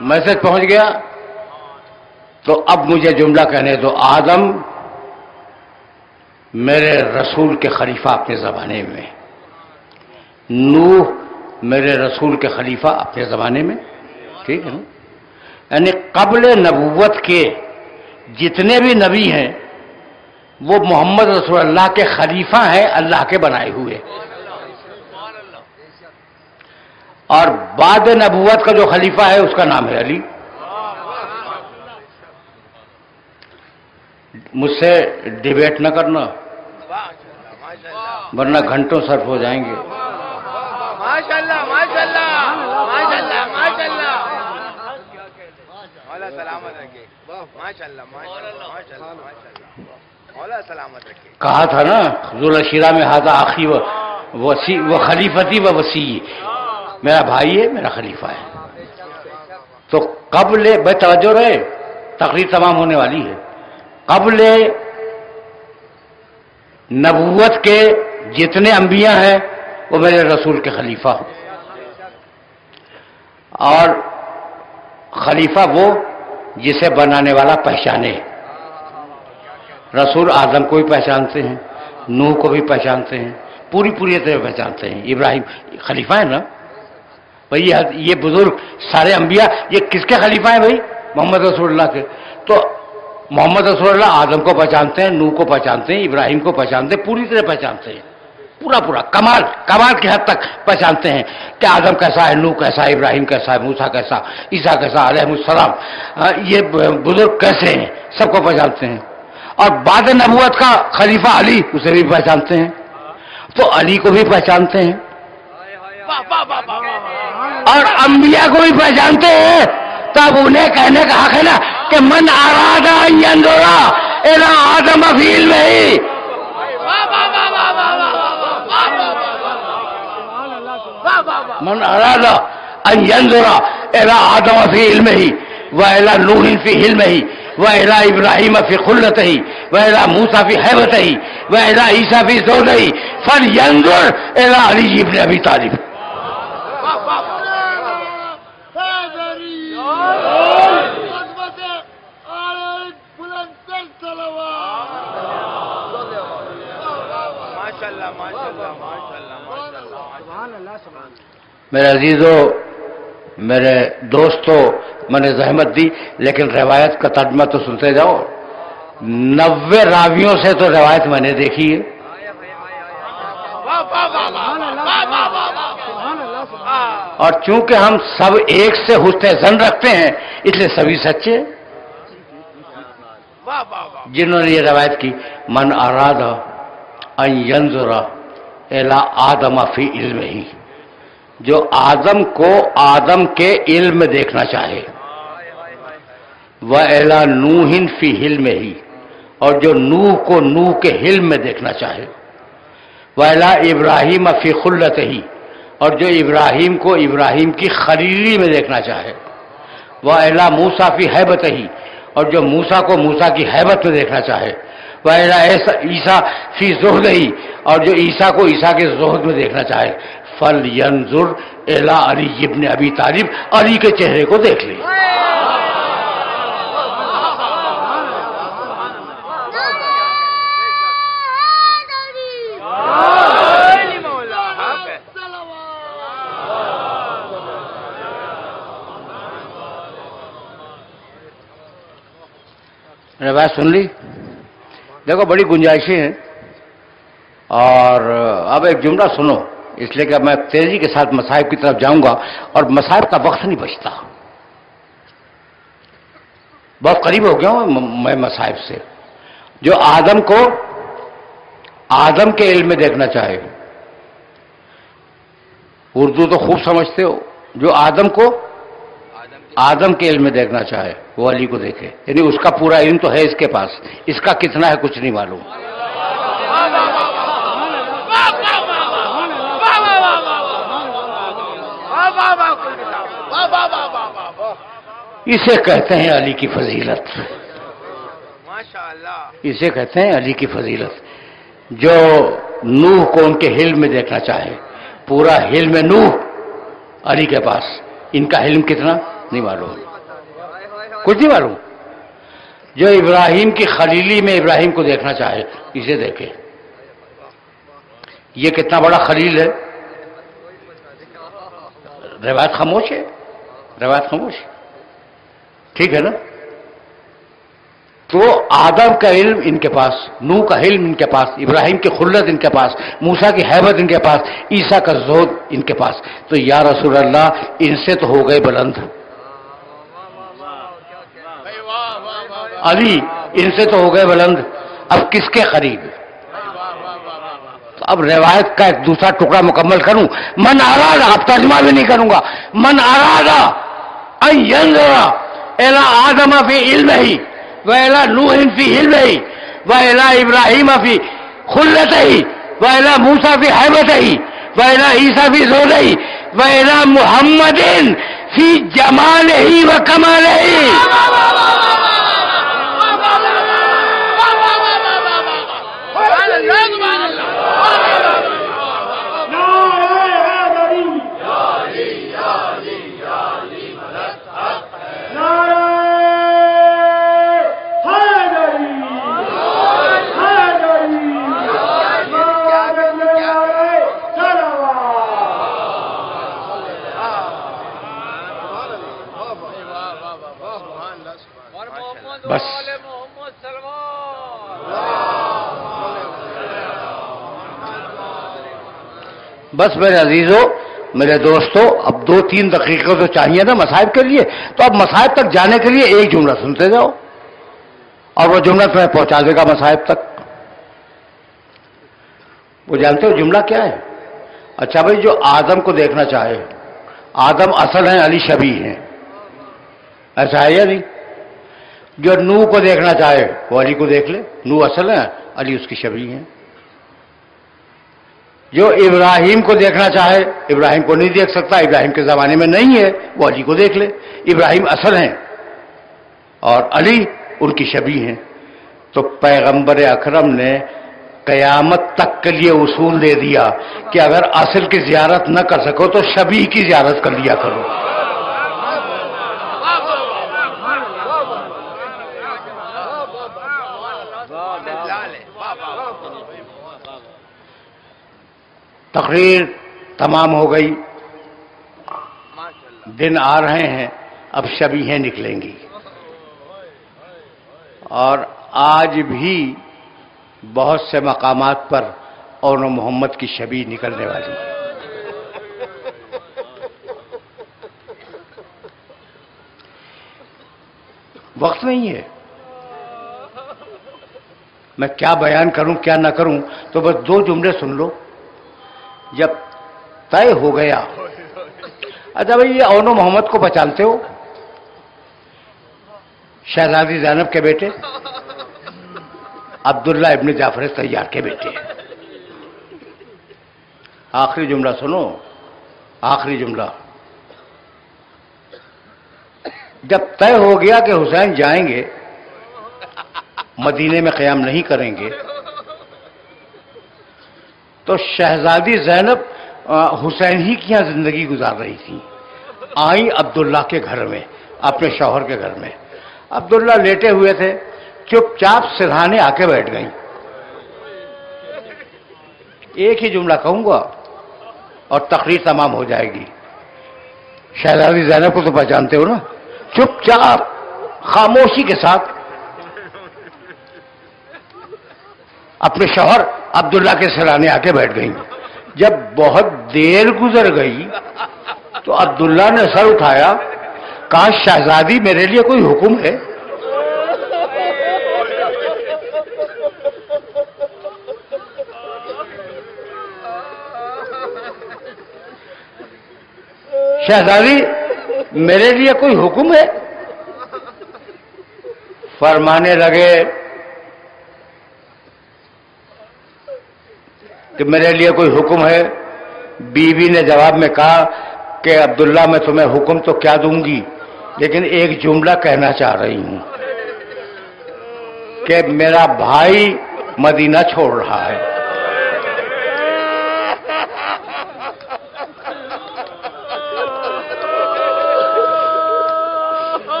میسج پہنچ گیا؟ تو اب مجھے جملہ کہنے دو۔ آدم میرے رسول کے خلیفہ اپنے زمانے میں، نوح میرے رسول کے خلیفہ اپنے زمانے میں، ٹھیک ہے نا؟ یعنی قبل نبوت کے جتنے بھی نبی ہیں وہ محمد رسول اللہ کے خلیفہ ہیں، اللہ کے بنائے ہوئے۔ اور بعد نبوت کا جو خلیفہ ہے اس کا نام ہے علی۔ مجھ سے ڈیبیٹ نہ کرنا ورنہ گھنٹوں صرف ہو جائیں گے۔ ماشاءاللہ ماشاءاللہ ماشاءاللہ ماشاءاللہ، مولا سلامت رکھے، ماشاءاللہ ماشاءاللہ ماشاءاللہ ماشاءاللہ۔ مولا سلامت رکھے. کہا تھا نا ذوالشیرہ میں ہذا آخی و خلیفتی و وسیع، میرا بھائی ہے، میرا خلیفہ ہے. تو قبل بے توجہ رہے، تقریر تمام ہونے والی ہے. قبل نبوت کے جتنے انبیاء ہیں وہ میرے رسول کے خلیفہ، اور خلیفہ وہ جسے بنانے والا پہچانے. رسول آدم کو بھی پہچانتے ہیں، نوح کو بھی پہچانتے ہیں، پوری طرح پہچانتے ہیں. ابراہیم خلیفہ ہے نا بھائی، یہ بزرگ سارے انبیاء یہ کس کے خلیفہ ہیں بھائی؟ محمد رسول اللہ کے. تو محمد رسول اللہ آدم کو پہچانتے ہیں، نوح کو پہچانتے ہیں، ابراہیم کو پہچانتے ہیں، پوری طرح پہچانتے ہیں، پورا کمال کی حد تک پہچانتے ہیں کہ آدم کیسا ہے، نوح کیسا ہے، ابراہیم کیسا ہے، موسیٰ کیسا، عیسیٰ کیسا علیہ السلام، یہ بزرگ کیسے ہیں، سب کو پہچانتے ہیں. اور بعد نبوت کا خلیفہ علی، اسے بھی پہچانتے ہیں. تو علی کو بھی پہچانتے ہیں اور انبیاء کو بھی پہچانتے ہیں. تب انہیں کہنے کا حق ہے نا کہ من اراد ان ينظر الى آدم فی علمہ، من اراد ان ينظر الى آدم فی علمہ والى نوح فی حلمہ والى ابراہیم فی خلتہ والى موسیٰ فی ہیبتہ والى عیسیٰ فی زوجہ فلینظر الى علی بن ابی طالب. میرے عزیزو، میرے دوستو، میں نے زحمت دی لیکن روایت کا ترجمہ تو سنتے جاؤ. 90 راویوں سے تو روایت میں نے دیکھی ہے. اور چونکہ ہم سب ایک سے حسن ظن رکھتے ہیں اس لیے سبھی سچے. جنہوں نے یہ روایت کی من اراد ان ينظر الى آدم فی علمہ، جو آدم کو آدم کے علم میں دیکھنا چاہے، وَإِلَى نُوحٍ فِي حِلْمِهِ، اور جو نوح کو نوح کے حلم میں دیکھنا چاہے، وَإِلَى إِبْرَاهِيمَ فِي خُلَّتِهِ، اور جو ابراہیم کو ابراہیم کی خلیلی میں دیکھنا چاہے، وَإِلَى مُوسَى فِي هَيْبَتِهِ، اور جو موسیٰ کو موسیٰ کی ہیبت میں دیکھنا چاہے، وَإِلَى عیسیٰ فِي زُهْدِهِ، اور جو عیسیٰ کو عیسیٰ کے زہد میں دیکھنا چاہے، فَلْيَنظُرْ إِلَى عَلِيِّ بْنِ أَبِي طالب، علی کے چہرے کو دیکھ لے. میں نے بات سن لی. دیکھو بڑی گنجائشیں ہیں، اور اب ایک جملہ سنو، اس لیے کہ میں تیزی کے ساتھ مصائب کی طرف جاؤں گا اور مصائب کا وقت نہیں بچتا. بہت قریب ہو گیا ہوں میں مصائب سے. جو آدم کو آدم کے علم میں دیکھنا چاہے، اردو تو خوب سمجھتے ہو، جو آدم کو آدم کے علم میں دیکھنا چاہے وہ علی کو دیکھے. یعنی اس کا پورا علم تو ہے اس کے پاس، اس کا کتنا ہے کچھ نہیں معلوم. اسے کہتے ہیں علی کی فضیلت، اسے کہتے ہیں علی کی فضیلت. جو نوح کو ان کے حلم میں دیکھنا چاہے، پورا حلم نوح علی کے پاس، ان کا حلم کتنا نہیں معلوم، کچھ نہیں معلوم. جو ابراہیم کی خلیلی میں ابراہیم کو دیکھنا چاہے اسے دیکھے. یہ کتنا بڑا خلیل ہے. روایت خاموش ہے، روایت خاموش ہے، ٹھیک ہے نا. تو آدم کا علم ان کے پاس، نوح کا علم ان کے پاس، ابراہیم کی خلت ان کے پاس، موسیٰ کی ہیبت ان کے پاس، عیسیٰ کا زہد ان کے پاس. تو یا رسول اللہ ان سے تو ہو گئے بلند. علی ان سے تو ہو گئے بلند، اب کس کے قریب؟ اب روایت کا ایک دوسرا ٹکڑا مکمل کروں. من اراد، اب ترجمہ بھی نہیں کروں گا. من اراد ان ينظر الى آدم فی علمہ وإلى نوح فی حلمہ وَإِلَىٰ إِبْرَاهِيمَ فِي خُلَّتِهِ وَإِلَىٰ مُوسَىٰ فِي حَيْبَتِهِ وَإِلَىٰ عِيسَىٰ فِي زُهْدِهِ وَإِلَىٰ مُحَمَّدٍ فِي جَمَالِهِ وَكَمَالِهِ. بس میرے عزیزوں، میرے دوستوں، اب 2-3 دقیقے تو چاہیے نا مصائب کے لیے، تو اب مصائب تک جانے کے لیے ایک جملہ سنتے جاؤ اور وہ جملہ تمہیں پہنچا دے گا مصائب تک. وہ جانتے ہو جملہ کیا ہے؟ اچھا بھائی، جو آدم کو دیکھنا چاہے، آدم اصل ہیں، علی شبیہ ہیں، ایسا ہے یا نہیں؟ جو نوح کو دیکھنا چاہے وہ علی کو دیکھ لے، نوح اصل ہیں، علی اس کی شبیہ ہیں. جو ابراہیم کو دیکھنا چاہے، ابراہیم کو نہیں دیکھ سکتا، ابراہیم کے زمانے میں نہیں ہے، وہ علی کو دیکھ لے، ابراہیم اصل ہیں اور علی ان کی شبیہ ہیں. تو پیغمبر اکرم نے قیامت تک کے لیے اصول دے دیا کہ اگر اصل کی زیارت نہ کر سکو تو شبیہ کی زیارت کر لیا کرو. تقریر تمام ہو گئی، دن آ رہے ہیں، اب شبیہیں نکلیں گی، اور آج بھی بہت سے مقامات پر اون محمد کی شبیہ نکلنے والی ہے. وقت نہیں ہے، میں کیا بیان کروں کیا نہ کروں، تو بس 2 جملے سن لو. جب طے ہو گیا، اچھا بھائی یہ اون محمد کو پہچانتے ہو؟ شہزادی زینب کے بیٹے عبداللہ ابن جعفر طیار کے بیٹے. آخری جملہ سنو، آخری جملہ. جب طے ہو گیا کہ حسین جائیں گے، مدینے میں قیام نہیں کریں گے، تو شہزادی زینب حسین ہی کی یہاں زندگی گزار رہی تھی. آئیں عبداللہ کے گھر میں، اپنے شوہر کے گھر میں. عبداللہ لیٹے ہوئے تھے، چپ چاپ سرہانے آ کے بیٹھ گئیں. ایک ہی جملہ کہوں گا اور تقریر تمام ہو جائے گی. شہزادی زینب کو تو پہچانتے ہو نا؟ چپ چاپ خاموشی کے ساتھ اپنے شوہر عبداللہ کے سرانے آ کے بیٹھ گئیں. جب بہت دیر گزر گئی تو عبداللہ نے سر اٹھایا، کہا شہزادی میرے لیے کوئی حکم ہے؟ شہزادی میرے لیے کوئی حکم ہے؟ فرمانے لگے کہ میرے لیے کوئی حکم ہے. بیوی نے جواب میں کہا کہ عبداللہ میں تمہیں حکم تو کیا دوں گی، لیکن ایک جملہ کہنا چاہ رہی ہوں کہ میرا بھائی مدینہ چھوڑ رہا ہے.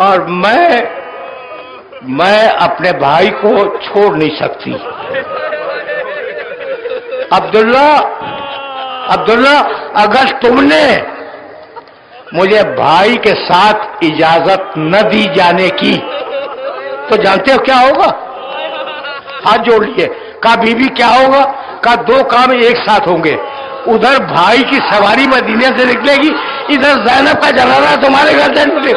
اور میں اپنے بھائی کو چھوڑ نہیں سکتی. عبداللہ اگر تم نے مجھے بھائی کے ساتھ اجازت نہ دی جانے کی تو جانتے ہو کیا ہوگا؟ ہاتھ جوڑ لیے. کہا بیوی کیا ہوگا؟ کہا 2 کام ایک ساتھ ہوں گے. ادھر بھائی کی سواری مدینے سے نکلے گی، ادھر زینب کا جنازہ تمہارے گھر سے نکلے.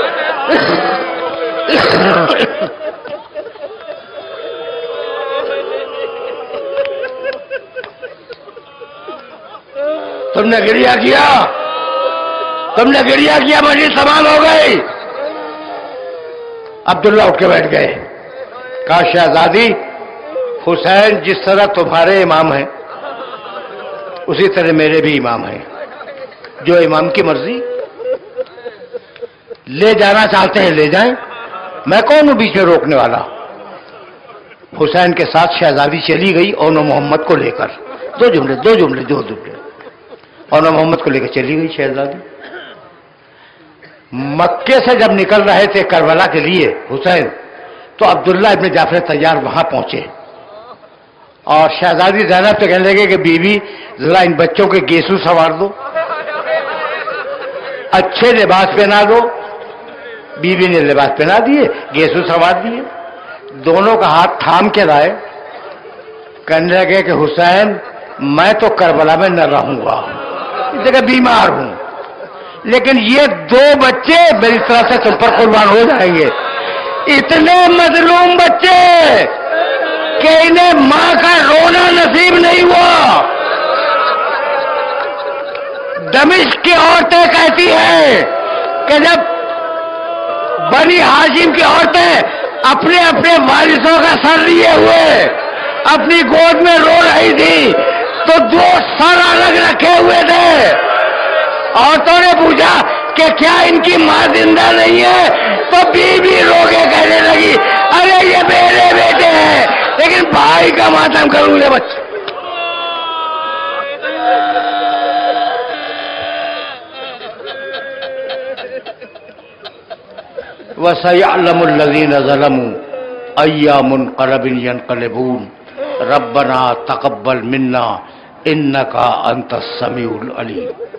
تم نے گریہ کیا، مجھے تمام ہو گئی. عبداللہ اٹھ کے بیٹھ گئے. کہا شہزادی حسین جس طرح تمہارے امام ہیں اسی طرح میرے بھی امام ہیں، جو امام کی مرضی لے جانا چاہتے ہیں لے جائیں، میں کون ہوں بیچ میں روکنے والا. حسین کے ساتھ شہزادی چلی گئی اور محمد کو لے کر. دو جملے اور محمد کو لے کر چلی گئی شہزادی. مکے سے جب نکل رہے تھے کربلا کے لیے حسین، تو عبداللہ ابن جعفر طیار وہاں پہنچے اور شہزادی زینب تو کہنے لگے کہ بیوی ذرا ان بچوں کے گیسو سوار دو، اچھے لباس پہنا دو. بیوی نے لباس پہنا دیے، گیسو سوار دیے، دونوں کا ہاتھ تھام کے لائے. کہنے لگے کہ حسین میں تو کربلا میں نہ رہوں گا، اس جگہ بیمار ہوں، لیکن یہ دو بچے میری طرح سے تم پر قربان ہو جائیں گے. اتنے مظلوم بچے کہ انہیں ماں کا رونا نصیب نہیں ہوا. دمشق کی عورتیں کہتی ہیں کہ جب بنی ہاشم کی عورتیں اپنے اپنے وارثوں کا سر لیے ہوئے اپنی گود میں رو رہی تھی تو دو سر الگ رکھے ہوئے تھے. عورتوں نے پوچھا کہ کیا ان کی ماں زندہ نہیں ہے؟ تو بیوی رو کے کہنے لگی ارے یہ میرے بیٹے ہیں لیکن بھائی کا ماتم کروں گے بچے. وَسَيَعْلَمُ الَّذِينَ ظَلَمُوا أَيَّ مُنقَلَبٍ يَنقَلِبُونَ رَبَّنَا تَقَبَّلْ مِنَّا إِنَّكَ أَنْتَ السَّمِيعُ الْعَلِيمُ.